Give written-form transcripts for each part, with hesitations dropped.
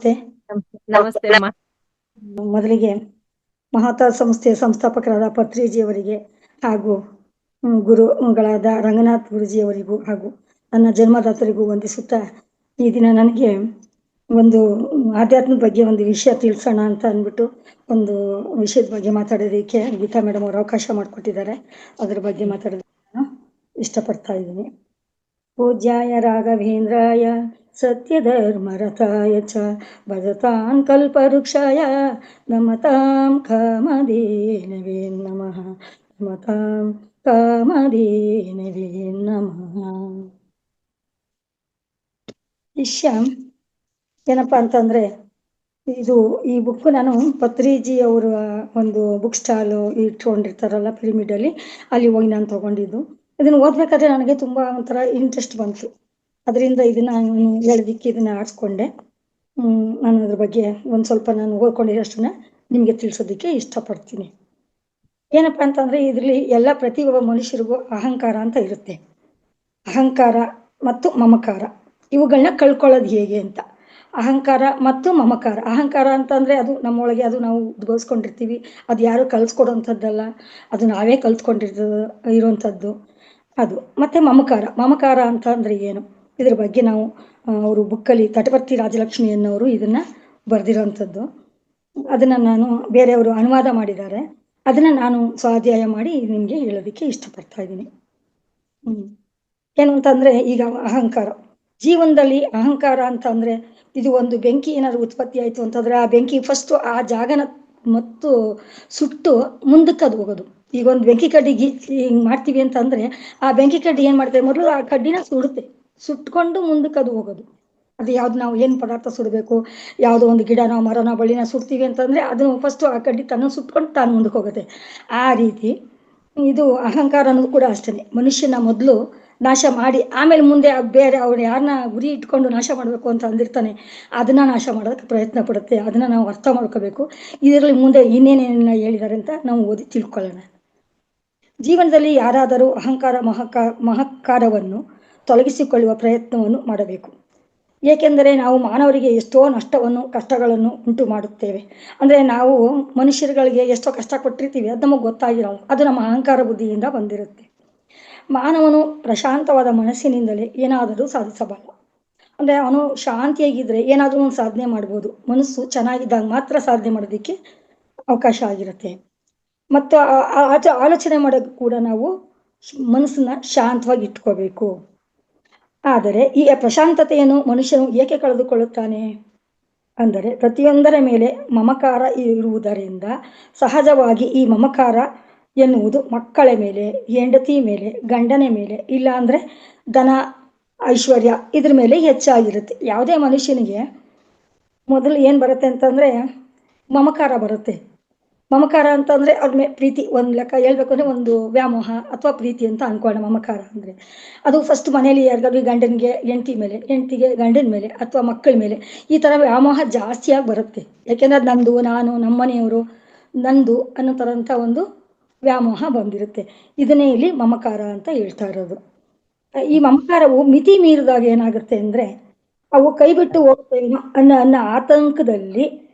ನಮಸ್ತೆ. ನಮಸ್ತೆ ಅಮ್ಮ. ಮೊದಲಿಗೆ ಮಹಾತಾ ಸಂಸ್ಥೆಯ ಸಂಸ್ಥಾಪಕರಾದ ಪತ್ರಿಜಿಯವರಿಗೆ ಹಾಗೂ ಗುರುಗಳಾದ ರಂಗನಾಥ್ ಗುರುಜಿಯವರಿಗೂ ಹಾಗೂ ನನ್ನ ಜನ್ಮದಾತರಿಗೂ ವಂದಿಸುತ್ತಾ, ಈ ದಿನ ನನಗೆ ಒಂದು ಆಧ್ಯಾತ್ಮದ ಬಗ್ಗೆ ಒಂದು ವಿಷಯ ತಿಳಿಸೋಣ ಅಂತ ಅಂದ್ಬಿಟ್ಟು ಒಂದು ವಿಷಯದ ಬಗ್ಗೆ ಮಾತಾಡೋದಕ್ಕೆ ಗೀತಾ ಮೇಡಮ್ ಅವರು ಅವಕಾಶ ಮಾಡಿಕೊಟ್ಟಿದ್ದಾರೆ. ಅದರ ಬಗ್ಗೆ ಮಾತಾಡೋದಕ್ಕೆ ನಾನು ಇಷ್ಟಪಡ್ತಾ ಇದ್ದೀನಿ. ಪೂಜ್ಯಾಯ ರಾಘವೇಂದ್ರಾಯ ಸತ್ಯಧರ್ಮರತಾಯ ಚ ಭಜತಾಂ ಕಲ್ಪವೃಕ್ಷಾಯ ನಮತಾಂ ಕಾಮಧೇನವೇ ನಮಃ. ನಮತಾಂ ಕಾಮಧೇನವೇ ನಮಃ. ವಿಷಯ ಏನಪ್ಪಾ ಅಂತಂದ್ರೆ, ಈ ಬುಕ್ ನಾನು ಪತ್ರಿಜಿ ಅವರ ಒಂದು ಬುಕ್ ಸ್ಟಾಲ್ ಇಟ್ಕೊಂಡಿರ್ತಾರಲ್ಲ ಪಿರಮಿಡಲ್ಲಿ, ಅಲ್ಲಿ ಹೋಗಿ ನಾನು ತಗೊಂಡಿದ್ದು. ಇದನ್ನು ಓದ್ಬೇಕಾದ್ರೆ ನನಗೆ ತುಂಬಾ ಒಂಥರ ಇಂಟ್ರೆಸ್ಟ್ ಬಂತು. ಅದರಿಂದ ಇದನ್ನ ಹೇಳೋದಿಕ್ಕೆ ಇದನ್ನ ಆರಿಸ್ಕೊಂಡೆ. ನಾನು ಅದ್ರ ಬಗ್ಗೆ ಒಂದು ಸ್ವಲ್ಪ ನಾನು ಓದ್ಕೊಂಡಿರೋಷ್ಟನ್ನ ನಿಮಗೆ ತಿಳಿಸೋದಕ್ಕೆ ಇಷ್ಟಪಡ್ತೀನಿ. ಏನಪ್ಪಾ ಅಂತಂದ್ರೆ, ಇದರಲ್ಲಿ ಎಲ್ಲ ಪ್ರತಿಯೊಬ್ಬ ಮನುಷ್ಯರಿಗೂ ಅಹಂಕಾರ ಅಂತ ಇರುತ್ತೆ. ಅಹಂಕಾರ ಮತ್ತು ಮಮಕಾರ ಇವುಗಳನ್ನ ಕಳ್ಕೊಳ್ಳೋದು ಹೇಗೆ ಅಂತ. ಅಹಂಕಾರ ಮತ್ತು ಮಮಕಾರ. ಅಹಂಕಾರ ಅಂತಂದ್ರೆ ಅದು ನಮ್ಮೊಳಗೆ, ಅದು ನಾವು ಉದ್ಭವಿಸ್ಕೊಂಡಿರ್ತೀವಿ, ಅದು ಯಾರು ಕಲ್ಸ್ಕೊಡೋಂಥದ್ದಲ್ಲ, ಅದು ನಾವೇ ಇರುವಂಥದ್ದು ಅದು. ಮತ್ತೆ ಮಮಕಾರ ಅಂತ ಅಂದ್ರೆ ಏನು, ಇದ್ರ ಬಗ್ಗೆ ನಾವು ಅವರು ಬುಕ್ಕಲ್ಲಿ ತಟವರ್ತಿ ರಾಜಲಕ್ಷ್ಮಿ ಅನ್ನೋರು ಇದನ್ನ ಬರೆದಿರೋಂಥದ್ದು. ಅದನ್ನ ನಾನು ಬೇರೆಯವರು ಅನುವಾದ ಮಾಡಿದ್ದಾರೆ. ಅದನ್ನ ನಾನು ಸ್ವಾಧ್ಯಾಯ ಮಾಡಿ ನಿಮ್ಗೆ ಹೇಳೋದಕ್ಕೆ ಇಷ್ಟಪಡ್ತಾ ಇದ್ದೀನಿ. ಏನು ಅಂತಂದ್ರೆ, ಈಗ ಅಹಂಕಾರ ಜೀವನದಲ್ಲಿ ಅಹಂಕಾರ ಅಂತ ಅಂದ್ರೆ, ಇದು ಒಂದು ಬೆಂಕಿ ಏನಾದ್ರು ಉತ್ಪತ್ತಿ ಆಯ್ತು ಅಂತಂದ್ರೆ, ಆ ಬೆಂಕಿ ಫಸ್ಟ್ ಆ ಜಾಗನ ಮತ್ತು ಸುಟ್ಟು ಮುಂದಕ್ಕೆ ಅದು ಹೋಗೋದು. ಈಗ ಒಂದು ಬೆಂಕಿ ಕಡ್ಡಿ ಹಿಂಗ್ ಮಾಡ್ತೀವಿ ಅಂತಂದ್ರೆ, ಆ ಬೆಂಕಿ ಕಡ್ಡಿ ಏನ್ ಮಾಡ್ತೇವೆ, ಮೊದಲು ಆ ಕಡ್ಡಿನ ಸುಟ್ಕೊಂಡು ಮುಂದಕ್ಕೆ ಅದು ಹೋಗೋದು. ಅದು ಯಾವ್ದು, ನಾವು ಏನು ಪದಾರ್ಥ ಸುಡಬೇಕು, ಯಾವುದೋ ಒಂದು ಗಿಡನ ಮರನ ಬಳ್ಳಿನ ಸುಡ್ತೀವಿ ಅಂತಂದ್ರೆ, ಅದು ಫಸ್ಟ್ ಆ ಕಡ್ಡಿ ತನ್ನ ಸುಟ್ಕೊಂಡು ತಾನು ಮುಂದಕ್ಕೆ ಹೋಗುತ್ತೆ. ಆ ರೀತಿ ಇದು ಅಹಂಕಾರ ಅನ್ನೋದು ಕೂಡ ಅಷ್ಟೇ. ಮನುಷ್ಯನ ಮೊದಲು ನಾಶ ಮಾಡಿ ಆಮೇಲೆ ಮುಂದೆ ಬೇರೆ ಅವ್ರು ಯಾರನ್ನ ಗುರಿ ಇಟ್ಕೊಂಡು ನಾಶ ಮಾಡಬೇಕು ಅಂತ ಅಂದಿರ್ತಾನೆ, ಅದನ್ನ ನಾಶ ಮಾಡೋದಕ್ಕೆ ಪ್ರಯತ್ನ ಪಡುತ್ತೆ. ಅದನ್ನ ನಾವು ಅರ್ಥ ಮಾಡ್ಕೋಬೇಕು. ಇದರಲ್ಲಿ ಮುಂದೆ ಇನ್ನೇನೇನ ಹೇಳಿದ್ದಾರೆ ಅಂತ ನಾವು ಓದಿ ತಿಳ್ಕೊಳ್ಳೋಣ. ಜೀವನದಲ್ಲಿ ಯಾರಾದರೂ ಅಹಂಕಾರ ಮಹಕ್ಕಾರವನ್ನು ತೊಲಗಿಸಿಕೊಳ್ಳುವ ಪ್ರಯತ್ನವನ್ನು ಮಾಡಬೇಕು. ಏಕೆಂದರೆ ನಾವು ಮಾನವರಿಗೆ ಎಷ್ಟೋ ನಷ್ಟವನ್ನು ಕಷ್ಟಗಳನ್ನು ಉಂಟು ಮಾಡುತ್ತೇವೆ. ಅಂದರೆ ನಾವು ಮನುಷ್ಯರುಗಳಿಗೆ ಎಷ್ಟೋ ಕಷ್ಟ ಕೊಟ್ಟಿರ್ತೀವಿ, ಅದು ನಮಗೆ ಗೊತ್ತಾಗಿರಲ್ಲ. ಅದು ನಮ್ಮ ಅಹಂಕಾರ ಬುದ್ಧಿಯಿಂದ ಬಂದಿರುತ್ತೆ. ಮಾನವನು ಪ್ರಶಾಂತವಾದ ಮನಸ್ಸಿನಿಂದಲೇ ಏನಾದರೂ ಸಾಧಿಸಬಲ್ಲ. ಅಂದರೆ ಅವನು ಶಾಂತಿಯಾಗಿದ್ದರೆ ಏನಾದರೂ ಒಂದು ಸಾಧನೆ ಮಾಡ್ಬೋದು. ಮನಸ್ಸು ಚೆನ್ನಾಗಿದ್ದಾಗ ಮಾತ್ರ ಸಾಧನೆ ಮಾಡೋದಕ್ಕೆ ಅವಕಾಶ ಆಗಿರುತ್ತೆ. ಮತ್ತು ಆಲೋಚನೆ ಮಾಡೋದು ಕೂಡ ನಾವು ಮನಸ್ಸನ್ನ ಶಾಂತವಾಗಿ ಇಟ್ಕೋಬೇಕು. ಆದರೆ ಈ ಪ್ರಶಾಂತತೆಯನ್ನು ಮನುಷ್ಯನು ಏಕೆ ಕಳೆದುಕೊಳ್ಳುತ್ತಾನೆ ಅಂದರೆ, ಪ್ರತಿಯೊಂದರ ಮೇಲೆ ಮಮಕಾರ ಇರುವುದರಿಂದ. ಸಹಜವಾಗಿ ಈ ಮಮಕಾರ ಎನ್ನುವುದು ಮಕ್ಕಳ ಮೇಲೆ, ಹೆಂಡತಿ ಮೇಲೆ, ಗಂಡನ ಮೇಲೆ, ಇಲ್ಲ ಅಂದರೆ ಧನ ಐಶ್ವರ್ಯ ಇದ್ರ ಮೇಲೆ ಹೆಚ್ಚಾಗಿರುತ್ತೆ. ಯಾವುದೇ ಮನುಷ್ಯನಿಗೆ ಮೊದಲು ಏನು ಬರುತ್ತೆ ಅಂತಂದರೆ ಮಮಕಾರ ಬರುತ್ತೆ. ಮಮಕಾರ ಅಂತಂದರೆ ಅವ್ರ ಮೇಲೆ ಪ್ರೀತಿ, ಒಂದು ಲೆಕ್ಕ ಹೇಳ್ಬೇಕು ಅಂದರೆ ಒಂದು ವ್ಯಾಮೋಹ ಅಥವಾ ಪ್ರೀತಿ ಅಂತ ಅನ್ಕೊಳ್ಳೋಣ. ಮಮಕಾರ ಅಂದರೆ ಅದು ಫಸ್ಟ್ ಮನೇಲಿ ಯಾರಿಗಾದ್ರು ಗಂಡನಿಗೆ ಹೆಂಡತಿ ಮೇಲೆ, ಹೆಂಡತಿಗೆ ಗಂಡನ ಮೇಲೆ ಅಥವಾ ಮಕ್ಕಳ ಮೇಲೆ ಈ ಥರ ವ್ಯಾಮೋಹ ಜಾಸ್ತಿಯಾಗಿ ಬರುತ್ತೆ. ಯಾಕೆಂದರೆ ಅದು ನಂದು, ನಾನು, ನಮ್ಮ ಮನೆಯವರು, ನಂದು ಅನ್ನೋ ಥರಂಥ ಒಂದು ವ್ಯಾಮೋಹ ಬಂದಿರುತ್ತೆ. ಇದನ್ನೇ ಇಲ್ಲಿ ಮಮಕಾರ ಅಂತ ಹೇಳ್ತಾ ಇರೋದು. ಈ ಮಮಕಾರವು ಮಿತಿ ಮೀರಿದಾಗ ಏನಾಗುತ್ತೆ ಅಂದರೆ, ಅವು ಕೈ ಬಿಟ್ಟು ಹೋಗ್ತೇನೋ ಅನ್ನೋ ಆತಂಕದಲ್ಲಿ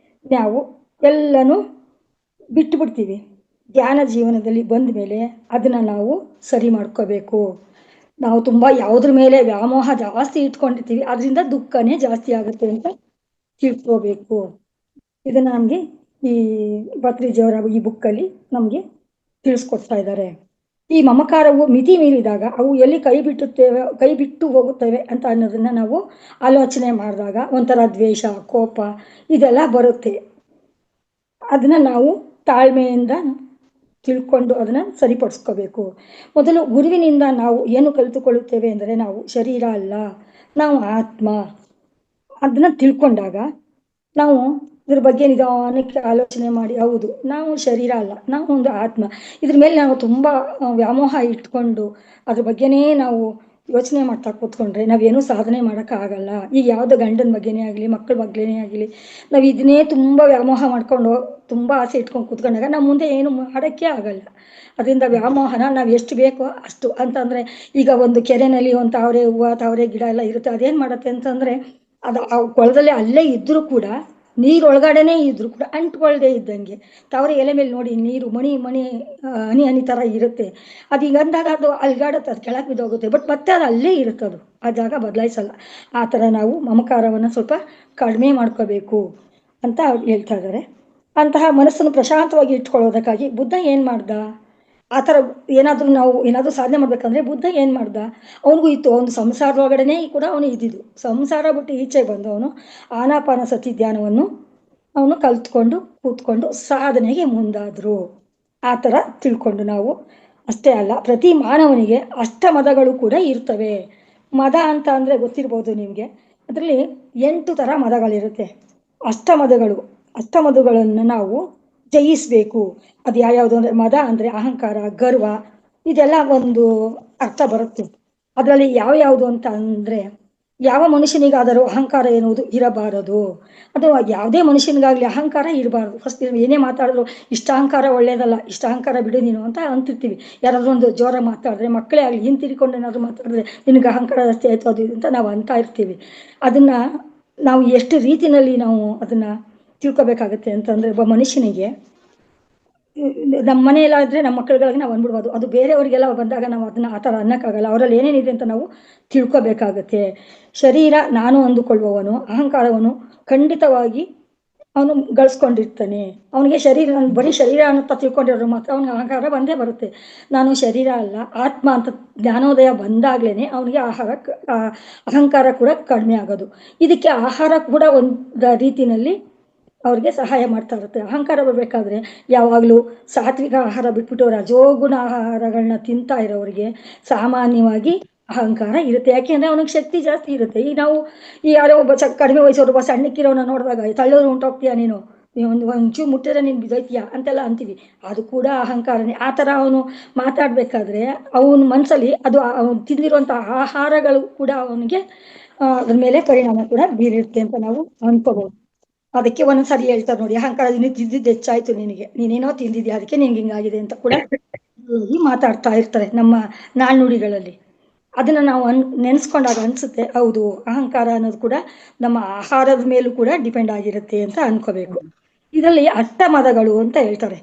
ನಾವು ಎಲ್ಲನೂ ಬಿಟ್ಟು ಬಿಡ್ತೀವಿ. ಧ್ಯಾನ ಜೀವನದಲ್ಲಿ ಬಂದ ಮೇಲೆ ಅದನ್ನ ನಾವು ಸರಿ ಮಾಡ್ಕೋಬೇಕು. ನಾವು ತುಂಬ ಯಾವುದ್ರ ಮೇಲೆ ವ್ಯಾಮೋಹ ಜಾಸ್ತಿ ಇಟ್ಕೊಂಡಿರ್ತೀವಿ, ಅದರಿಂದ ದುಃಖನೇ ಜಾಸ್ತಿ ಆಗುತ್ತೆ ಅಂತ ತಿಳ್ಕೋಬೇಕು. ಇದನ್ನ ನಮಗೆ ಈ ಭತ್ರಿಜಿಯವರ ಈ ಬುಕ್ಕಲ್ಲಿ ನಮಗೆ ತಿಳಿಸ್ಕೊಡ್ತಾ ಇದ್ದಾರೆ. ಈ ಮಮಕಾರವು ಮಿತಿ ಮೀರಿದಾಗ ಅವು ಎಲ್ಲಿ ಕೈ ಬಿಟ್ಟು ಹೋಗುತ್ತವೆ ಅಂತ ಅನ್ನೋದನ್ನ ನಾವು ಆಲೋಚನೆ ಮಾಡಿದಾಗ ಒಂಥರ ದ್ವೇಷ, ಕೋಪ ಇದೆಲ್ಲ ಬರುತ್ತೆ. ಅದನ್ನ ನಾವು ತಾಳ್ಮೆಯಿಂದ ತಿಳ್ಕೊಂಡು ಅದನ್ನ ಸರಿಪಡಿಸ್ಕೋಬೇಕು. ಮೊದಲು ಗುರುವಿನಿಂದ ನಾವು ಏನು ಕಲಿತುಕೊಳ್ಳುತ್ತೇವೆ ಅಂದರೆ, ನಾವು ಶರೀರ ಅಲ್ಲ, ನಾವು ಆತ್ಮ. ಅದನ್ನ ತಿಳ್ಕೊಂಡಾಗ ನಾವು ಇದ್ರ ಬಗ್ಗೆ ನಿಧಾನಕ್ಕೆ ಆಲೋಚನೆ ಮಾಡಿ, ಹೌದು ನಾವು ಶರೀರ ಅಲ್ಲ, ನಾವು ಒಂದು ಆತ್ಮ. ಇದ್ರ ಮೇಲೆ ನಾವು ತುಂಬ ವ್ಯಾಮೋಹ ಇಟ್ಕೊಂಡು ಅದ್ರ ಬಗ್ಗೆನೇ ನಾವು ಯೋಚನೆ ಮಾಡ್ತಾ ಕೂತ್ಕೊಂಡ್ರೆ ನಾವೇನೂ ಸಾಧನೆ ಮಾಡೋಕ್ಕಾಗಲ್ಲ. ಈಗ ಯಾವುದೋ ಗಂಡನ ಬಗ್ಗೆನೇ ಆಗಲಿ, ಮಕ್ಕಳ ಬಗ್ಗೆನೇ ಆಗಲಿ, ನಾವು ಇದನ್ನೇ ತುಂಬ ವ್ಯಾಮೋಹ ಮಾಡ್ಕೊಂಡು ತುಂಬ ಆಸೆ ಇಟ್ಕೊಂಡು ಕೂತ್ಕೊಂಡಾಗ ನಾವು ಮುಂದೆ ಏನು ಮಾಡೋಕ್ಕೆ ಆಗಲ್ಲ. ಅದರಿಂದ ವ್ಯಾಮೋಹನ ನಾವು ಎಷ್ಟು ಬೇಕೋ ಅಷ್ಟು. ಅಂತಂದರೆ ಈಗ ಒಂದು ಕೆರೆಯಲ್ಲಿ ಒಂದು ತಾವರೆ ಹೂವು, ತಾವರೆ ಗಿಡ ಎಲ್ಲ ಇರುತ್ತೆ. ಅದೇನು ಮಾಡುತ್ತೆ ಅಂತಂದರೆ, ಆ ಕೊಳದಲ್ಲಿ ಅಲ್ಲೇ ಇದ್ರೂ ಕೂಡ, ನೀರೊಳಗಡೆನೆ ಇದ್ರೂ ಕೂಡ ಅಂಟ್ಕೊಳ್ದೆ ಇದ್ದಂಗೆ. ತಾವರೆ ಎಲೆ ಮೇಲೆ ನೋಡಿ ನೀರು ಮಣಿ ಮಣಿ ಹನಿ ಹನಿ ಥರ ಇರುತ್ತೆ. ಅದು ಈಗ ಅಂದಾಗ ಅದು ಅಲ್ಗಾಡುತ್ತೆ, ಅದು ಕೆಳಗೆ ಬಿದ್ದೋಗುತ್ತೆ. ಬಟ್ ಮತ್ತೆ ಅದು ಅಲ್ಲೇ ಇರುತ್ತೆ, ಅದು ಆ ಜಾಗ ಬದಲಾಯಿಸಲ್ಲ. ಆ ಥರ ನಾವು ಮಮಕಾರವನ್ನು ಸ್ವಲ್ಪ ಕಡಿಮೆ ಮಾಡ್ಕೋಬೇಕು ಅಂತ ಅವ್ರು ಹೇಳ್ತಾ ಇದ್ದಾರೆ. ಅಂತಹ ಮನಸ್ಸನ್ನು ಪ್ರಶಾಂತವಾಗಿ ಇಟ್ಕೊಳ್ಳೋದಕ್ಕಾಗಿ ಬುದ್ಧ ಏನು ಮಾಡ್ದ? ಆ ಥರ ನಾವು ಏನಾದರೂ ಸಾಧನೆ ಮಾಡ್ಬೇಕಂದ್ರೆ ಬುದ್ಧ ಏನು ಮಾಡ್ದ? ಅವನಿಗೂ ಇತ್ತು, ಒಂದು ಸಂಸಾರದೊಳಗಡೆನೇ ಕೂಡ ಅವನು ಇದ್ದಿದ್ದು. ಸಂಸಾರ ಬಿಟ್ಟು ಈಚೆ ಬಂದು ಅವನು ಆನಾಪಾನ ಸತಿ ಧ್ಯಾನವನ್ನು ಅವನು ಕಲ್ತ್ಕೊಂಡು ಕೂತ್ಕೊಂಡು ಸಾಧನೆಗೆ ಮುಂದಾದರು. ಆ ಥರ ತಿಳ್ಕೊಂಡು ನಾವು ಅಷ್ಟೇ ಅಲ್ಲ, ಪ್ರತಿ ಮಾನವನಿಗೆ ಅಷ್ಟಮದಗಳು ಕೂಡ ಇರ್ತವೆ. ಮದ ಅಂತ ಅಂದರೆ ಗೊತ್ತಿರ್ಬೋದು ನಿಮಗೆ. ಅದರಲ್ಲಿ 8 ಥರ ಮದಗಳಿರುತ್ತೆ. ಅಷ್ಟಮದಗಳನ್ನು ನಾವು ಜಯಿಸಬೇಕು. ಅದು ಯಾವ್ಯಾವುದು ಅಂದರೆ, ಮದ ಅಂದರೆ ಅಹಂಕಾರ, ಗರ್ವ, ಇದೆಲ್ಲ ಒಂದು ಅರ್ಥ ಬರುತ್ತೆ. ಅದರಲ್ಲಿ ಯಾವ್ಯಾವುದು ಅಂತ ಅಂದರೆ, ಯಾವ ಮನುಷ್ಯನಿಗಾದರೂ ಅಹಂಕಾರ ಎನ್ನುವುದು ಇರಬಾರದು. ಅದು ಯಾವುದೇ ಮನುಷ್ಯನಿಗಾಗಲಿ ಅಹಂಕಾರ ಇರಬಾರ್ದು. ಫಸ್ಟ್ ಏನೇ ಮಾತಾಡಿದ್ರು ಇಷ್ಟ ಅಹಂಕಾರ ಒಳ್ಳೇದಲ್ಲ, ಇಷ್ಟ ಅಹಂಕಾರ ಬಿಡು ನೀನು ಅಂತ ಅಂತಿರ್ತೀವಿ. ಯಾರಾದರೂ ಒಂದು ಜೋರ ಮಾತಾಡಿದ್ರೆ, ಮಕ್ಕಳೇ ಆಗಲಿ ಹಿಂತಿರ್ಕೊಂಡು ಏನಾದರೂ ಮಾತಾಡಿದ್ರೆ ನಿನಗೆ ಅಹಂಕಾರ ಜಾಸ್ತಿ ಆಯಿತು ಅದು ಅಂತ ನಾವು ಅಂತ ಇರ್ತೀವಿ. ಅದನ್ನು ನಾವು ಎಷ್ಟು ರೀತಿಯಲ್ಲಿ ನಾವು ಅದನ್ನು ತಿಳ್ಕೊಬೇಕಾಗತ್ತೆ ಅಂತಂದರೆ, ಒಬ್ಬ ಮನುಷ್ಯನಿಗೆ ನಮ್ಮ ಮನೆಯಲ್ಲಾದರೆ ನಮ್ಮ ಮಕ್ಕಳುಗಳಿಗೆ ನಾವು ಅಂದ್ಬಿಡ್ಬೋದು. ಅದು ಬೇರೆಯವರಿಗೆಲ್ಲ ಬಂದಾಗ ನಾವು ಅದನ್ನು ಆ ಥರ ಅನ್ನೋಕ್ಕಾಗಲ್ಲ. ಅವರಲ್ಲಿ ಏನೇನಿದೆ ಅಂತ ನಾವು ತಿಳ್ಕೊಬೇಕಾಗತ್ತೆ. ಶರೀರ ನಾನು ಅಂದುಕೊಳ್ಳುವವನು ಅಹಂಕಾರವನ್ನು ಖಂಡಿತವಾಗಿ ಅವನು ಗಳಿಸ್ಕೊಂಡಿರ್ತಾನೆ. ಅವನಿಗೆ ಬರೀ ಶರೀರ ಅಂತ ತಿಳ್ಕೊಂಡಿರೋರು ಮಾತ್ರ ಅವನಿಗೆ ಅಹಂಕಾರ ಬಂದೇ ಬರುತ್ತೆ. ನಾನು ಶರೀರ ಅಲ್ಲ, ಆತ್ಮ ಅಂತ ಜ್ಞಾನೋದಯ ಬಂದಾಗಲೇ ಅವನಿಗೆ ಅಹಂಕಾರ ಕೂಡ ಕಡಿಮೆ ಆಗೋದು. ಇದಕ್ಕೆ ಆಹಾರ ಕೂಡ ಒಂದು ರೀತಿಯಲ್ಲಿ ಅವ್ರಿಗೆ ಸಹಾಯ ಮಾಡ್ತಾ ಇರುತ್ತೆ. ಅಹಂಕಾರ ಬರಬೇಕಾದ್ರೆ ಯಾವಾಗಲೂ ಸಾತ್ವಿಕ ಆಹಾರ ಬಿಟ್ಬಿಟ್ಟು ರಜೋಗುಣ ಆಹಾರಗಳನ್ನ ತಿಂತಾ ಇರೋರಿಗೆ ಸಾಮಾನ್ಯವಾಗಿ ಅಹಂಕಾರ ಇರುತ್ತೆ. ಯಾಕೆಂದರೆ ಅವನಿಗೆ ಶಕ್ತಿ ಜಾಸ್ತಿ ಇರುತ್ತೆ. ಈಗ ನಾವು ಈ ಯಾರೋ ಒಬ್ಬ ಕಡಿಮೆ ವಯಸ್ಸವರು ಒಬ್ಬ ಸಣ್ಣಕ್ಕಿರೋನ ನೋಡಿದಾಗ ತಳ್ಳೋರು ಹೊಂಟೋಗ್ತೀಯಾ ನೀನು, ಒಂಚೂರು ಮುಟ್ಟಿದ್ರೆ ನೀನು ಬಿದ್ದೋಯ್ತೀಯಾ ಅಂತೆಲ್ಲ ಅಂತೀವಿ. ಅದು ಕೂಡ ಅಹಂಕಾರನೇ. ಆ ಥರ ಅವನು ಮಾತಾಡಬೇಕಾದ್ರೆ ಅವನ ಮನಸ್ಸಲ್ಲಿ ಅದು ಅವನು ತಿಂದಿರುವಂಥ ಆಹಾರಗಳು ಕೂಡ ಅವನಿಗೆ ಅದ್ರ ಮೇಲೆ ಪರಿಣಾಮ ಕೂಡ ಬೀರಿರುತ್ತೆ ಅಂತ ನಾವು ಅಂದ್ಕೋಬೋದು. ಅದಕ್ಕೆ ಒಂದೊಂದ್ಸರಿ ಹೇಳ್ತಾರೆ ನೋಡಿ, ಅಹಂಕಾರ ತಿಂದಿದ್ದು ಹೆಚ್ಚಾಯ್ತು ನಿನಗೆ, ನೀನೇನೋ ತಿಂದಿದ್ಯಾ ಅದಕ್ಕೆ ನಿಂಗೆ ಹಿಂಗಾಗಿದೆ ಅಂತ ಕೂಡ ಮಾತಾಡ್ತಾ ಇರ್ತಾರೆ ನಮ್ಮ ನಾಣ್ಣುಡಿಗಳಲ್ಲಿ. ಅದನ್ನು ನಾವು ನೆನೆಸ್ಕೊಂಡಾಗ ಅನಿಸುತ್ತೆ, ಹೌದು ಅಹಂಕಾರ ಅನ್ನೋದು ಕೂಡ ನಮ್ಮ ಆಹಾರದ ಮೇಲೂ ಕೂಡ ಡಿಪೆಂಡ್ ಆಗಿರುತ್ತೆ ಅಂತ ಅನ್ಕೋಬೇಕು. ಇದರಲ್ಲಿ ಅಷ್ಟಮದಗಳು ಅಂತ ಹೇಳ್ತಾರೆ.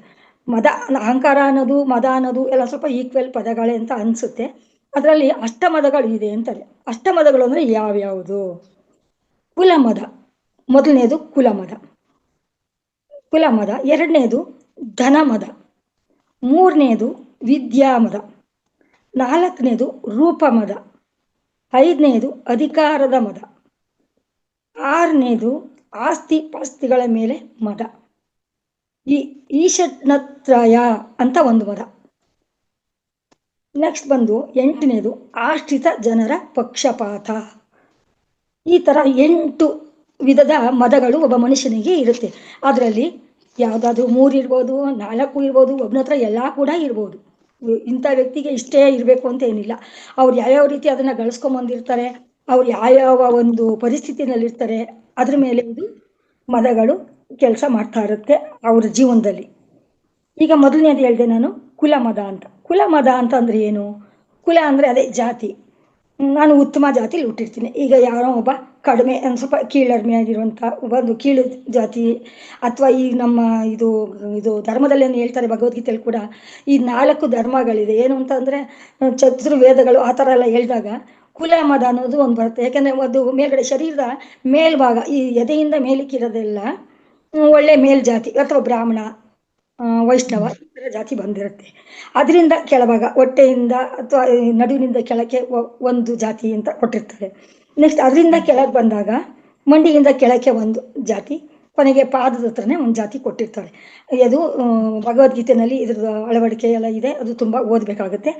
ಅಹಂಕಾರ ಅನ್ನೋದು ಮದ ಅನ್ನೋದು ಎಲ್ಲ ಸ್ವಲ್ಪ ಈಕ್ವಲ್ ಪದಗಳೇ ಅಂತ ಅನಿಸುತ್ತೆ. ಅದರಲ್ಲಿ ಅಷ್ಟಮದಗಳು ಇದೆ ಅಂತಾರೆ. ಅಷ್ಟಮದಗಳು ಅಂದರೆ ಯಾವ್ಯಾವುದು? ಕುಲಮದ ಮೊದಲನೇದು ಕುಲಮದ. ಎರಡನೇದು ಧನಮದ, ಮೂರನೇದು ವಿದ್ಯಾಮದ, ನಾಲ್ಕನೇದು ರೂಪಮದ, ಐದನೇದು ಅಧಿಕಾರದ ಮದ, ಆರನೇದು ಆಸ್ತಿ ಪಾಸ್ತಿಗಳ ಮೇಲೆ ಮದ, ಈ ಈಶನತ್ರಯ ಅಂತ ಒಂದು ಮದ. ನೆಕ್ಸ್ಟ್ ಬಂದು 8ನೇದು ಆಶ್ರಿತ ಜನರ ಪಕ್ಷಪಾತ. ಈ ಥರ 8 ವಿಧದ ಮದಗಳು ಒಬ್ಬ ಮನುಷ್ಯನಿಗೆ ಇರುತ್ತೆ. ಅದರಲ್ಲಿ ಯಾವುದಾದ್ರೂ 3 ಇರ್ಬೋದು, 4 ಇರ್ಬೋದು, ಒಬ್ಬನ ಹತ್ರ ಎಲ್ಲ ಕೂಡ ಇರ್ಬೋದು. ಇಂಥ ವ್ಯಕ್ತಿಗೆ ಇಷ್ಟೇ ಇರಬೇಕು ಅಂತ ಏನಿಲ್ಲ. ಅವ್ರು ಯಾವ್ಯಾವ ರೀತಿ ಅದನ್ನು ಗಳಿಸ್ಕೊಂಬಂದಿರ್ತಾರೆ, ಅವ್ರು ಯಾವ್ಯಾವ ಒಂದು ಪರಿಸ್ಥಿತಿನಲ್ಲಿರ್ತಾರೆ, ಅದ್ರ ಮೇಲೆ ಇದು ಮದಗಳು ಕೆಲಸ ಮಾಡ್ತಾ ಇರುತ್ತೆ ಅವ್ರ ಜೀವನದಲ್ಲಿ. ಈಗ ಮೊದಲನೇದು ಹೇಳಿದೆ ನಾನು, ಕುಲಮದ ಅಂತ. ಕುಲಮದ ಅಂತಂದ್ರೆ ಏನು? ಕುಲ ಅಂದರೆ ಅದೇ ಜಾತಿ. ನಾನು ಉತ್ತಮ ಜಾತಿಲಿ ಹುಟ್ಟಿರ್ತೀನಿ. ಈಗ ಯಾರೋ ಒಬ್ಬ ಕಡಿಮೆ ಒಂದು ಸ್ವಲ್ಪ ಕೀಳರಿಮೆಯಾಗಿರುವಂಥ ಒಂದು ಕೀಳು ಜಾತಿ, ಅಥವಾ ಈ ನಮ್ಮ ಇದು ಧರ್ಮದಲ್ಲಿ ಏನು ಹೇಳ್ತಾರೆ ಭಗವದ್ಗೀತೆಯಲ್ಲಿ ಕೂಡ ಈ 4 ಧರ್ಮಗಳಿದೆ. ಏನು ಅಂತಂದರೆ ಚತುರ್ವೇದಗಳು ಆ ಥರ ಎಲ್ಲ ಹೇಳಿದಾಗ ಕುಲ ಮದ ಅನ್ನೋದು ಒಂದು ಬರುತ್ತೆ. ಯಾಕೆಂದರೆ ಅದು ಮೇಲ್ಗಡೆ ಶರೀರದ ಮೇಲ್ಭಾಗ, ಈ ಎದೆಯಿಂದ ಮೇಲಕ್ಕಿರೋದೆಲ್ಲ ಒಳ್ಳೆ ಮೇಲ್ಜಾತಿ ಅಥವಾ ಬ್ರಾಹ್ಮಣ, ವೈಷ್ಣವ ಈ ಥರ ಜಾತಿ ಬಂದಿರುತ್ತೆ. ಅದರಿಂದ ಕೆಳಭಾಗ ಹೊಟ್ಟೆಯಿಂದ ಅಥವಾ ನಡುವಿನಿಂದ ಕೆಳಕ್ಕೆ ಒಂದು ಜಾತಿ ಅಂತ ಕೊಟ್ಟಿರ್ತಾರೆ. ನೆಕ್ಸ್ಟ್ ಅದರಿಂದ ಕೆಳಗೆ ಬಂದಾಗ ಮಂಡಿಯಿಂದ ಕೆಳಕ್ಕೆ ಒಂದು ಜಾತಿ, ಕೊನೆಗೆ ಪಾದದ ಹತ್ರನೇ ಒಂದು ಜಾತಿ ಕೊಟ್ಟಿರ್ತಾರೆ. ಅದು ಭಗವದ್ಗೀತೆಯಲ್ಲಿ ಇದ್ರದ್ದು ಅಳವಡಿಕೆ ಎಲ್ಲ ಇದೆ. ಅದು ತುಂಬ ಓದಬೇಕಾಗುತ್ತೆ.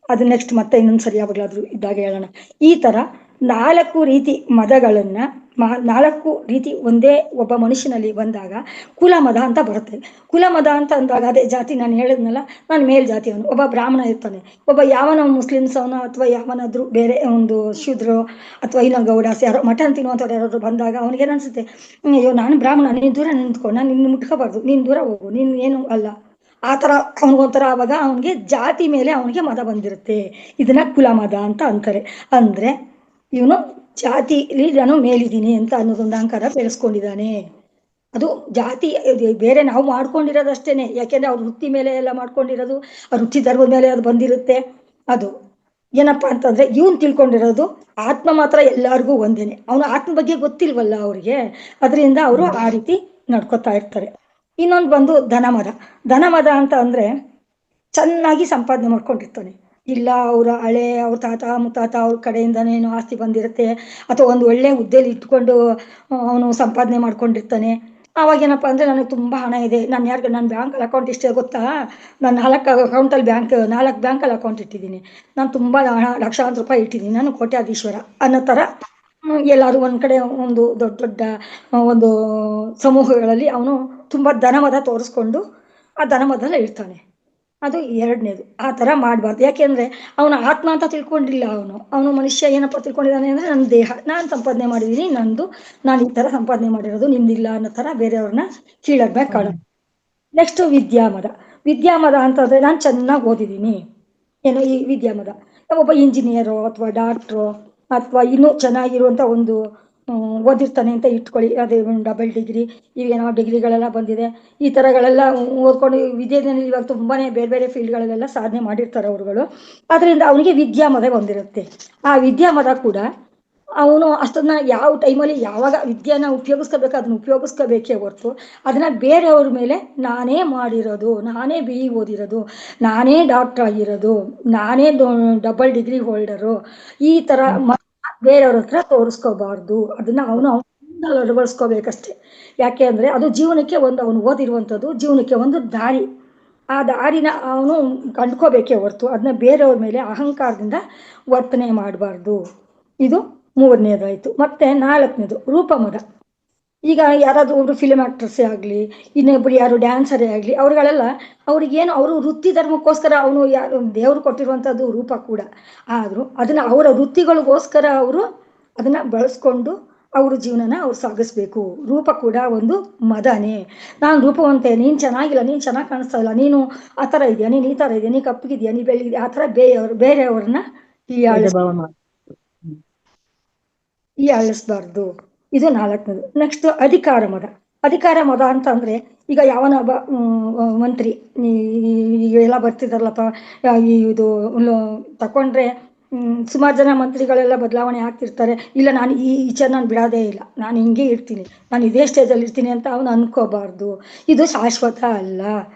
ಅದು ನೆಕ್ಸ್ಟ್ ಮತ್ತೆ ಇನ್ನೊಂದು ಸರಿ ಯಾವಾಗಲಾದರೂ ಇದ್ದಾಗ ಹೇಳೋಣ. ಈ ಥರ 4 ರೀತಿ ಮದಗಳನ್ನು 4 ರೀತಿ ಒಂದೇ ಒಬ್ಬ ಮನುಷ್ಯನಲ್ಲಿ ಬಂದಾಗ ಕುಲಮದ ಅಂತ ಬರುತ್ತೆ. ಕುಲಮದ ಅಂತ ಅಂದಾಗ ಅದೇ ಜಾತಿ ನಾನು ಹೇಳಿದ್ನಲ್ಲ, ನಾನು ಮೇಲ್ಜಾತಿಯವನು. ಒಬ್ಬ ಬ್ರಾಹ್ಮಣ ಇರ್ತಾನೆ, ಒಬ್ಬ ಯಾವನ ಮುಸ್ಲಿಮ್ಸ್ ಅವನು ಅಥವಾ ಯಾವನಾದರೂ ಬೇರೆ ಒಂದು ಶೂದ್ರೋ ಅಥವಾ ಇನ್ನೊಂದು ಗೌಡಾಸ್ ಯಾರೋ ಮಟನ್ ತಿನ್ನುವಂಥವ್ರು ಯಾರಾದ್ರು ಬಂದಾಗ ಅವನಿಗೇನು ಅನಿಸುತ್ತೆ, ಅಯ್ಯೋ ನಾನು ಬ್ರಾಹ್ಮಣ, ನೀನು ದೂರ ನಿಂತ್ಕೊ, ನಾನು ನಿನ್ನ ಮುಟ್ಕೋಬಾರ್ದು, ನೀನು ದೂರ ಹೋಗು, ನೀನು ಏನು ಅಲ್ಲ, ಆ ಥರ ಅವನಿಗೊಂಥರ. ಆವಾಗ ಅವನಿಗೆ ಜಾತಿ ಮೇಲೆ ಅವನಿಗೆ ಮದ ಬಂದಿರುತ್ತೆ. ಇದನ್ನ ಕುಲಮದ ಅಂತ ಅಂತಾರೆ. ಅಂದರೆ ಇವನು ಜಾತಿಲಿ ನಾನು ಮೇಲಿದ್ದೀನಿ ಅಂತ ಅನ್ನೋದೊಂದು ಅಹಂಕಾರ ಬೆಳೆಸ್ಕೊಂಡಿದ್ದಾನೆ. ಅದು ಜಾತಿ ಬೇರೆ ನಾವು ಮಾಡ್ಕೊಂಡಿರೋದಷ್ಟೇನೆ, ಯಾಕೆಂದ್ರೆ ಅವ್ರ ವೃತ್ತಿ ಮೇಲೆ ಎಲ್ಲ ಮಾಡ್ಕೊಂಡಿರೋದು, ಆ ವೃತ್ತಿ ಧರ್ಮದ ಮೇಲೆ ಅದು ಬಂದಿರುತ್ತೆ. ಅದು ಏನಪ್ಪಾ ಅಂತಂದ್ರೆ ಇವನ್ ತಿಳ್ಕೊಂಡಿರೋದು ಆತ್ಮ ಮಾತ್ರ ಎಲ್ಲಾರ್ಗೂ ಒಂದೇನೆ. ಅವನು ಆತ್ಮ ಬಗ್ಗೆ ಗೊತ್ತಿಲ್ವಲ್ಲ ಅವ್ರಿಗೆ, ಅದರಿಂದ ಅವರು ಆ ರೀತಿ ನಡ್ಕೊತಾ ಇರ್ತಾರೆ. ಇನ್ನೊಂದು ಬಂದು ಧನಮದ. ಧನಮದ ಅಂತ ಅಂದ್ರೆ ಚೆನ್ನಾಗಿ ಸಂಪಾದನೆ ಮಾಡ್ಕೊಂಡಿರ್ತಾನೆ. ಇಲ್ಲ ಅವ್ರ ಅವ್ರ ತಾತ ಮುತ್ತಾತ ಅವ್ರ ಕಡೆಯಿಂದನೇನು ಆಸ್ತಿ ಬಂದಿರುತ್ತೆ, ಅಥವಾ ಒಂದು ಒಳ್ಳೆ ಹುದ್ದೆಲಿ ಇಟ್ಕೊಂಡು ಅವನು ಸಂಪಾದನೆ ಮಾಡ್ಕೊಂಡಿರ್ತಾನೆ. ಅವಾಗ ಏನಪ್ಪಾ ಅಂದ್ರೆ ನನಗೆ ತುಂಬಾ ಹಣ ಇದೆ, ನಾನು ನನ್ನ ಬ್ಯಾಂಕಲ್ಲಿ ಅಕೌಂಟ್ ಇಷ್ಟೇ ಗೊತ್ತಾ, ನಾನು 4 ಅಕೌಂಟಲ್ಲಿ 4 ಬ್ಯಾಂಕಲ್ಲಿ ಅಕೌಂಟ್ ಇಟ್ಟಿದ್ದೀನಿ, ನಾನು ತುಂಬಾ ಹಣ ಲಕ್ಷಾಂತರ ರೂಪಾಯಿ ಇಟ್ಟಿದ್ದೀನಿ, ನಾನು ಕೋಟ್ಯಾಧೀಶ್ವರ ಅನ್ನೋ ಥರ ಎಲ್ಲಾದ್ರೂ ಒಂದ್ ಕಡೆ ಒಂದು ದೊಡ್ಡ ದೊಡ್ಡ ಒಂದು ಸಮೂಹಗಳಲ್ಲಿ ಅವನು ತುಂಬಾ ಧನಮದ ತೋರಿಸ್ಕೊಂಡು ಆ ಧನಮದಲ್ಲಿ ಇರ್ತಾನೆ. ಅದು ಎರಡನೇದು. ಆ ಥರ ಮಾಡಬಾರ್ದು. ಯಾಕೆಂದ್ರೆ ಅವನ ಆತ್ಮ ಅಂತ ತಿಳ್ಕೊಂಡಿಲ್ಲ. ಅವನು ಮನುಷ್ಯ ಏನಪ್ಪ ತಿಳ್ಕೊಂಡಿದ್ದಾನೆ ಅಂದ್ರೆ ನನ್ನ ದೇಹ ನಾನು ಸಂಪಾದನೆ ಮಾಡಿದ್ದೀನಿ, ನಂದು, ನಾನು ಈ ಥರ ಸಂಪಾದನೆ ಮಾಡಿರೋದು, ನಿಂದಿಲ್ಲ ಅನ್ನೋ ಥರ ಬೇರೆಯವ್ರನ್ನ ಕೀಳಾಗಿ ಕಾಣ. ನೆಕ್ಸ್ಟ್ ವಿದ್ಯಾಮದ. ವಿದ್ಯಾಮದ ಅಂತಂದ್ರೆ ನಾನು ಚೆನ್ನಾಗಿ ಓದಿದ್ದೀನಿ, ಏನು ಈ ವಿದ್ಯಾಮದ. ಒಬ್ಬ ಇಂಜಿನಿಯರು ಅಥವಾ ಡಾಕ್ಟ್ರು ಅಥವಾ ಇನ್ನೂ ಚೆನ್ನಾಗಿರುವಂಥ ಒಂದು ಓದಿರ್ತಾನೆ ಅಂತ ಇಟ್ಕೊಳ್ಳಿ, ಅದೇ ಡಬಲ್ ಡಿಗ್ರಿ, ಈಗೇನೋ ಡಿಗ್ರಿಗಳೆಲ್ಲ ಬಂದಿದೆ, ಈ ಥರಗಳೆಲ್ಲ ಓದ್ಕೊಂಡು ವಿದ್ಯೆಯಲ್ಲಿ ಇವಾಗ ತುಂಬಾನೇ ಬೇರೆ ಬೇರೆ ಫೀಲ್ಡ್ಗಳಲ್ಲೆಲ್ಲ ಸಾಧನೆ ಮಾಡಿರ್ತಾರೆ ಅವರುಗಳು. ಅದರಿಂದ ಅವನಿಗೆ ವಿದ್ಯಾಮದ ಬಂದಿರುತ್ತೆ. ಆ ವಿದ್ಯಾಮದ ಕೂಡ ಅವನು ಅಷ್ಟನ್ನ ಯಾವ ಟೈಮಲ್ಲಿ ಯಾವಾಗ ವಿದ್ಯೆನ ಉಪಯೋಗಿಸ್ಕೋಬೇಕು ಅದನ್ನ ಉಪಯೋಗಿಸ್ಕೋಬೇಕೇ ಹೊರ್ತು ಅದನ್ನ ಬೇರೆಯವ್ರ ಮೇಲೆ ನಾನೇ ಮಾಡಿರೋದು, ನಾನೇ BE ಓದಿರೋದು, ನಾನೇ ಡಾಕ್ಟರ್ ಆಗಿರೋದು, ನಾನೇ ಡಬಲ್ ಡಿಗ್ರಿ ಹೋಲ್ಡರು, ಈ ಥರ ಬೇರೆಯವ್ರ ಹತ್ರ ತೋರಿಸ್ಕೋಬಾರ್ದು. ಅದನ್ನ ಅವನು ಅಳವಡಿಸ್ಕೋಬೇಕಷ್ಟೆ. ಯಾಕೆ ಅಂದ್ರೆ ಅದು ಜೀವನಕ್ಕೆ ಒಂದು, ಅವನು ಓದಿರುವಂಥದ್ದು ಜೀವನಕ್ಕೆ ಒಂದು ದಾರಿ. ಆ ದಾರಿನ ಅವನು ಕಂಡ್ಕೋಬೇಕೇ ಹೊರ್ತು ಅದನ್ನ ಬೇರೆಯವ್ರ ಮೇಲೆ ಅಹಂಕಾರದಿಂದ ವರ್ತನೆ ಮಾಡಬಾರ್ದು. ಇದು 3ನೇದಾಯ್ತು. ಮತ್ತೆ 4ನೇದು ರೂಪಮದ. ಈಗ ಯಾರಾದ್ರೂ ಒಬ್ರು ಫಿಲ್ಮ್ ಆಕ್ಟರ್ಸೇ ಆಗಲಿ, ಇನ್ನೊಬ್ರು ಯಾರು ಡ್ಯಾನ್ಸರೇ ಆಗಲಿ, ಅವ್ರುಗಳೆಲ್ಲ ಅವ್ರಿಗೇನು ಅವರು ವೃತ್ತಿ ಧರ್ಮಕ್ಕೋಸ್ಕರ ಅವನು ಯಾರು ದೇವರು ಕೊಟ್ಟಿರುವಂಥದ್ದು ರೂಪ ಕೂಡ, ಆದರೂ ಅದನ್ನ ಅವರ ವೃತ್ತಿಗಳಿಗೋಸ್ಕರ ಅವರು ಅದನ್ನ ಬಳಸ್ಕೊಂಡು ಅವ್ರ ಜೀವನನ ಅವ್ರು ಸಾಗಿಸ್ಬೇಕು. ರೂಪ ಕೂಡ ಒಂದು ಮದನೇ. ನಾನು ರೂಪವಂತೆ, ನೀನು ಚೆನ್ನಾಗಿಲ್ಲ, ನೀನು ಚೆನ್ನಾಗಿ ಕಾಣಿಸ್ತಾ ಇಲ್ಲ, ನೀನು ಆ ಥರ ಇದೆಯಾ, ನೀನು ಈ ಥರ ಇದೆಯಾ, ನೀನು ಕಪ್ಪಗಿದೆಯಾ, ನೀನು ಬೆಳಗಿದೆಯಾ, ಆ ಥರ ಬೇರೆಯವ್ರನ್ನ ಹೀಯಾಳಿಸ್ಬಾರ್ದು. ಇದು 4ನೇದು. ನೆಕ್ಸ್ಟ್ ಅಧಿಕಾರ ಮದ. ಅಧಿಕಾರ ಮದ ಅಂತ ಅಂದ್ರೆ ಈಗ ಯಾವನ ಒಬ್ಬ ಮಂತ್ರಿ ಎಲ್ಲ ಬರ್ತಿದಾರಲ್ಲಪ್ಪ, ಇದು ತಕೊಂಡ್ರೆ ಸುಮಾರು ಜನ ಮಂತ್ರಿಗಳೆಲ್ಲ ಬದಲಾವಣೆ ಆಗ್ತಿರ್ತಾರೆ. ಇಲ್ಲ ನಾನು ಈ ನಾನು ಬಿಡೋದೇ ಇಲ್ಲ, ನಾನು ಹಿಂಗೆ ಇರ್ತೀನಿ, ನಾನು ಇದೇ ಸ್ಟೇಜಲ್ಲಿ ಇರ್ತೀನಿ ಅಂತ ಅವನು ಅನ್ಕೋಬಾರ್ದು. ಇದು ಶಾಶ್ವತ ಅಲ್ಲ.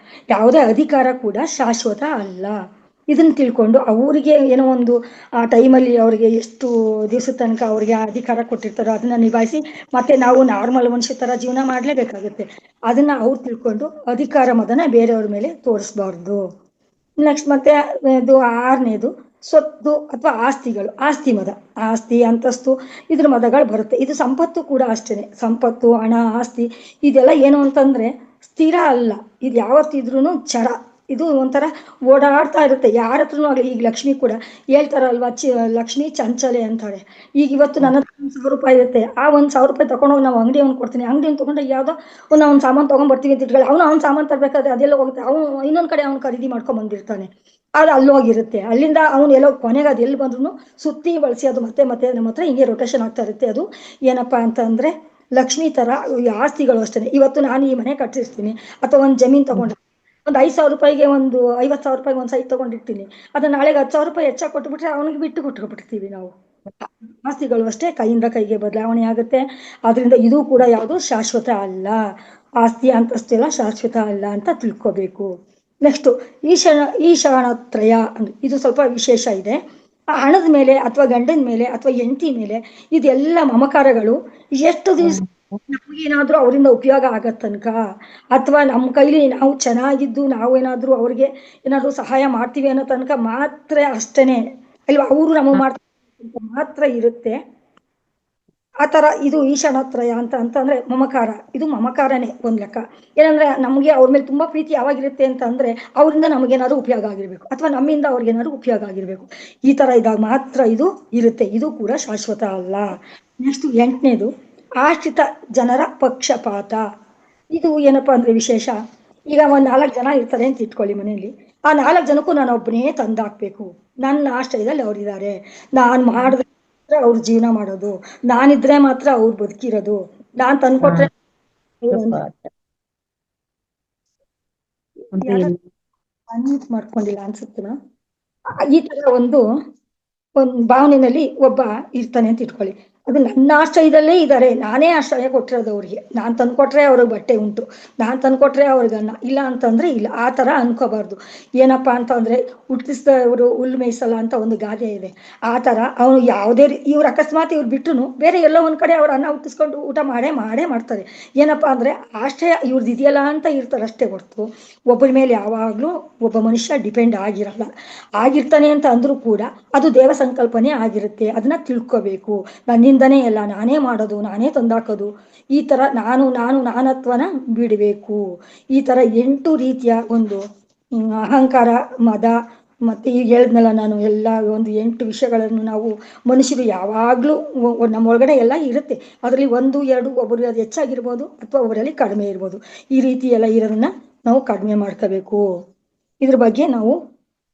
ಯಾವುದೇ ಅಧಿಕಾರ ಕೂಡ ಶಾಶ್ವತ ಅಲ್ಲ. ಇದನ್ನ ತಿಳ್ಕೊಂಡು ಅವರಿಗೆ ಏನೋ ಒಂದು ಆ ಟೈಮಲ್ಲಿ ಅವರಿಗೆ ಎಷ್ಟು ದಿವಸದ ತನಕ ಅವ್ರಿಗೆ ಅಧಿಕಾರ ಕೊಟ್ಟಿರ್ತಾರೋ ಅದನ್ನ ನಿಭಾಯಿಸಿ ಮತ್ತೆ ನಾವು ನಾರ್ಮಲ್ ಮನುಷ್ಯ ಥರ ಜೀವನ ಮಾಡಲೇಬೇಕಾಗುತ್ತೆ. ಅದನ್ನ ಅವ್ರು ತಿಳ್ಕೊಂಡು ಅಧಿಕಾರ ಮದನ ಬೇರೆಯವ್ರ ಮೇಲೆ ತೋರಿಸ್ಬಾರ್ದು. ನೆಕ್ಸ್ಟ್ ಮತ್ತೆ ಇದು 6ನೇದು ಸ್ವತ್ತು ಅಥವಾ ಆಸ್ತಿಗಳು. ಆಸ್ತಿ ಮದ, ಆಸ್ತಿ ಅಂತಸ್ತು ಇದ್ರ ಮದಗಳು ಬರುತ್ತೆ. ಇದು ಸಂಪತ್ತು ಕೂಡ ಅಷ್ಟೇನೆ. ಸಂಪತ್ತು, ಹಣ, ಆಸ್ತಿ ಇದೆಲ್ಲ ಏನು ಅಂತಂದ್ರೆ ಸ್ಥಿರ ಅಲ್ಲ. ಇದು ಯಾವತ್ತಿದ್ರೂ ಚರ. ಇದು ಒಂಥರ ಓಡಾಡ್ತಾ ಇರುತ್ತೆ ಯಾರ ಹತ್ರನೂ ಆಗಲಿ. ಈಗ ಲಕ್ಷ್ಮಿ ಕೂಡ ಹೇಳ್ತಾರಲ್ವಾ, ಲಕ್ಷ್ಮಿ ಚಂಚಲೆ ಅಂತಾಳೆ. ಈಗ ಇವತ್ತು ನನ್ನ 1,000 ರೂಪಾಯಿ ಇರುತ್ತೆ, ಆ 1,000 ರೂಪಾಯಿ ತಗೊಂಡೋಗಿ ನಾವು ಅಂಗಡಿಯವ್ನು ಕೊಡ್ತೀನಿ, ಅಂಗಡಿಯನ್ನು ತೊಗೊಂಡು ಯಾವುದೋ ಅವ್ನು ಸಾಮಾನು ತೊಗೊಂಡ್ಬರ್ತೀವಿ ಅಂತ ಇಟ್ಕೊಳ್ಳಿ, ಅವ್ನು ಸಾಮಾನು ತರಬೇಕಾದ್ರೆ ಅದೆಲ್ಲ ಹೋಗುತ್ತೆ, ಅವನು ಇನ್ನೊಂದು ಕಡೆ ಅವ್ನು ಖರೀದಿ ಮಾಡ್ಕೊಂಡ್ ಬಂದಿರ್ತಾನೆ, ಅದು ಅಲ್ಲೋಗಿರುತ್ತೆ. ಅಲ್ಲಿಂದ ಅವ್ನು ಎಲ್ಲೋ ಕೊನೆಗೆ ಅದು ಎಲ್ಲಿ ಬಂದ್ರು ಸುತ್ತಿ ಬಳಸಿ ಅದು ಮತ್ತೆ ಮತ್ತೆ ನಮ್ಮ ಹತ್ರ ಹಿಂಗೆ ರೊಟೇಷನ್ ಆಗ್ತಾ ಇರುತ್ತೆ. ಅದು ಏನಪ್ಪಾ ಅಂತ ಅಂದ್ರೆ ಲಕ್ಷ್ಮಿ ತರ ಆಸ್ತಿಗಳು ಅಷ್ಟೇ. ಇವತ್ತು ನಾನು ಈ ಮನೆ ಕಟ್ಟಿರ್ತೀನಿ ಅಥವಾ ಒಂದು ಜಮೀನು ತಗೊಂಡು ಒಂದು 5,000 ರೂಪಾಯಿಗೆ ಒಂದು 50,000 ರೂಪಾಯಿಗೆ ಒಂದು ಸೈಟ್ ತಗೊಂಡಿರ್ತೀನಿ, ಅದನ್ನ ನಾಳೆಗೆ 10,000 ರೂಪಾಯಿ ಹೆಚ್ಚಾಗಿ ಕೊಟ್ಬಿಟ್ರೆ ಅವನಿಗೆ ಬಿಟ್ಟು ಕೊಟ್ಬಿಡ್ತೀವಿ ನಾವು. ಆಸ್ತಿಗಳು ಅಷ್ಟೇ ಕೈಯಿಂದ ಕೈಗೆ ಬದಲಾವಣೆ ಆಗುತ್ತೆ. ಆದ್ರಿಂದ ಇದು ಕೂಡ ಯಾವುದು ಶಾಶ್ವತ ಅಲ್ಲ. ಆಸ್ತಿ ಅಂತಸ್ತು ಎಲ್ಲ ಶಾಶ್ವತ ಅಲ್ಲ ಅಂತ ತಿಳ್ಕೋಬೇಕು. ನೆಕ್ಸ್ಟ್ ಈಶಾನತ್ರಯ. ಇದು ಸ್ವಲ್ಪ ವಿಶೇಷ ಇದೆ. ಆ ಹಣದ ಮೇಲೆ ಅಥವಾ ಗಂಡನ ಮೇಲೆ ಅಥವಾ ಹೆಂಡತಿ ಮೇಲೆ ಇದೆಲ್ಲ ಮಮಕಾರಗಳು ಎಷ್ಟು ದಿವಸ ನಮಗೇನಾದ್ರೂ ಅವರಿಂದ ಉಪಯೋಗ ಆಗೋ ತನಕ, ಅಥವಾ ನಮ್ಮ ಕೈಲಿ ನಾವು ಚೆನ್ನಾಗಿದ್ದು ನಾವೇನಾದ್ರೂ ಅವ್ರಿಗೆ ಏನಾದ್ರೂ ಸಹಾಯ ಮಾಡ್ತೀವಿ ಅನ್ನೋ ತನಕ ಮಾತ್ರ ಅಷ್ಟೇನೆ ಅಲ್ವಾ, ಅವರು ನಮಗೆ ಮಾಡ್ತಾರೆ ಮಾತ್ರ ಇರುತ್ತೆ. ಆ ಥರ ಇದು ಈಶಾನತ್ರಯ ಅಂತಂದ್ರೆ ಮಮಕಾರ. ಇದು ಮಮಕಾರನೇ ಒಂದ್ ಲೆಕ್ಕ. ಏನಂದ್ರೆ ನಮಗೆ ಅವ್ರ ಮೇಲೆ ತುಂಬಾ ಪ್ರೀತಿ ಯಾವಾಗಿರುತ್ತೆ ಅಂತ ಅಂದ್ರೆ ಅವರಿಂದ ನಮಗೇನಾದ್ರು ಉಪಯೋಗ ಆಗಿರ್ಬೇಕು ಅಥವಾ ನಮ್ಮಿಂದ ಅವ್ರಿಗೇನಾದ್ರು ಉಪಯೋಗ ಆಗಿರ್ಬೇಕು. ಈ ತರ ಇದ್ದಾಗ ಮಾತ್ರ ಇದು ಇರುತ್ತೆ. ಇದು ಕೂಡ ಶಾಶ್ವತ ಅಲ್ಲ. ನೆಕ್ಸ್ಟ್ 8ನೇದು ಆಶ್ರಿತ ಜನರ ಪಕ್ಷಪಾತ. ಇದು ಏನಪ್ಪಾ ಅಂದ್ರೆ ವಿಶೇಷ. ಈಗ ಒಂದ್ 4 ಜನ ಇರ್ತಾರೆ ಅಂತ ಇಟ್ಕೊಳ್ಳಿ ಮನೆಯಲ್ಲಿ, ಆ 4 ಜನಕ್ಕೂ ನಾನು ಒಬ್ಬನೇ ತಂದಾಕ್ಬೇಕು, ನನ್ನ ಆಶ್ರಯದಲ್ಲಿ ಅವರಿದ್ದಾರೆ, ನಾನು ಮಾಡಿದ್ರೆ ಅವ್ರ ಜೀವನ ಮಾಡೋದು, ನಾನಿದ್ರೆ ಮಾತ್ರ ಅವ್ರು ಬದುಕಿರೋದು, ನಾನ್ ತಂದ್ಕೊಟ್ರೆ ಅನ್ಮ್ಯೂಟ್ ಮಾಡ್ಕೊಂಡಿಲ್ಲ ಅನ್ಸುತ್ತೆ. ಈ ತರ ಒಂದು ಭಾವನೆಯಲ್ಲಿ ಒಬ್ಬ ಇರ್ತಾನೆ ಅಂತ ಇಟ್ಕೊಳ್ಳಿ. ಅದು ನನ್ನ ಆಶ್ರಯದಲ್ಲೇ ಇದ್ದಾರೆ, ನಾನೇ ಆಶ್ರಯ ಕೊಟ್ಟಿರೋದು ಅವ್ರಿಗೆ. ನಾನ್ ತಂದ್ಕೊಟ್ರೆ ಅವ್ರಿಗೆ ಬಟ್ಟೆ ಉಂಟು, ನಾನ್ ತಂದ್ಕೊಟ್ರೆ ಅವ್ರಿಗನ್ನ, ಇಲ್ಲ ಅಂತಂದ್ರೆ ಇಲ್ಲ. ಆ ತರ ಅನ್ಕೋಬಾರ್ದು. ಏನಪ್ಪಾ ಅಂತಂದ್ರೆ ಹುಟ್ಟಿಸಿದವರು ಹುಲ್ಲು ಮೇಯಿಸಲ್ಲ ಅಂತ ಒಂದು ಗಾದೆ ಇದೆ. ಆ ತರ ಅವ್ರು ಯಾವುದೇ ಇವ್ರು ಅಕಸ್ಮಾತ್ ಇವ್ರು ಬಿಟ್ಟರು ಬೇರೆ ಎಲ್ಲೋ ಒಂದ್ ಕಡೆ ಅವ್ರ ಅನ್ನ ಹುಟ್ಟಿಸ್ಕೊಂಡು ಊಟ ಮಾಡೇ ಮಾಡ್ತಾರೆ. ಏನಪ್ಪಾ ಅಂದ್ರೆ ಆಶ್ರಯ ಇವ್ರದ್ದು ಇದೆಯಲ್ಲ ಅಂತ ಇರ್ತಾರೆ ಅಷ್ಟೇ ಹೊರ್ತು ಒಬ್ಬರ ಮೇಲೆ ಯಾವಾಗ್ಲೂ ಒಬ್ಬ ಮನುಷ್ಯ ಡಿಪೆಂಡ್ ಆಗಿರಲ್ಲ. ಆಗಿರ್ತಾನೆ ಅಂತ ಅಂದ್ರೂ ಕೂಡ ಅದು ದೇವ ಸಂಕಲ್ಪನೆ ಆಗಿರುತ್ತೆ. ಅದನ್ನ ತಿಳ್ಕೋಬೇಕು. ನನ್ನಿಂದನೇ ಎಲ್ಲ, ನಾನೇ ಮಾಡೋದು, ನಾನೇ ತಂದಾಕೋದು, ಈ ತರ ನಾನತ್ವನ ಬಿಡಬೇಕು. ಈ ತರ 8 ರೀತಿಯ ಒಂದು ಅಹಂಕಾರ, ಮದ, ಮತ್ತೆ ಈಗ ಹೇಳಿದ್ನಲ್ಲ ನಾನು, ಎಲ್ಲ ಒಂದು 8 ವಿಷಯಗಳನ್ನು ನಾವು ಮನುಷ್ಯರು ಯಾವಾಗ್ಲೂ ನಮ್ಮ ಒಳಗಡೆ ಎಲ್ಲ ಇರುತ್ತೆ. ಅದರಲ್ಲಿ 1, 2 ಒಬ್ಬರು ಅದು ಹೆಚ್ಚಾಗಿರ್ಬೋದು ಅಥವಾ ಒಬ್ಬರಲ್ಲಿ ಕಡಿಮೆ ಇರ್ಬೋದು. ಈ ರೀತಿ ಎಲ್ಲ ಇರೋದನ್ನ ನಾವು ಕಡಿಮೆ ಮಾಡ್ಕೋಬೇಕು. ಇದ್ರ ಬಗ್ಗೆ ನಾವು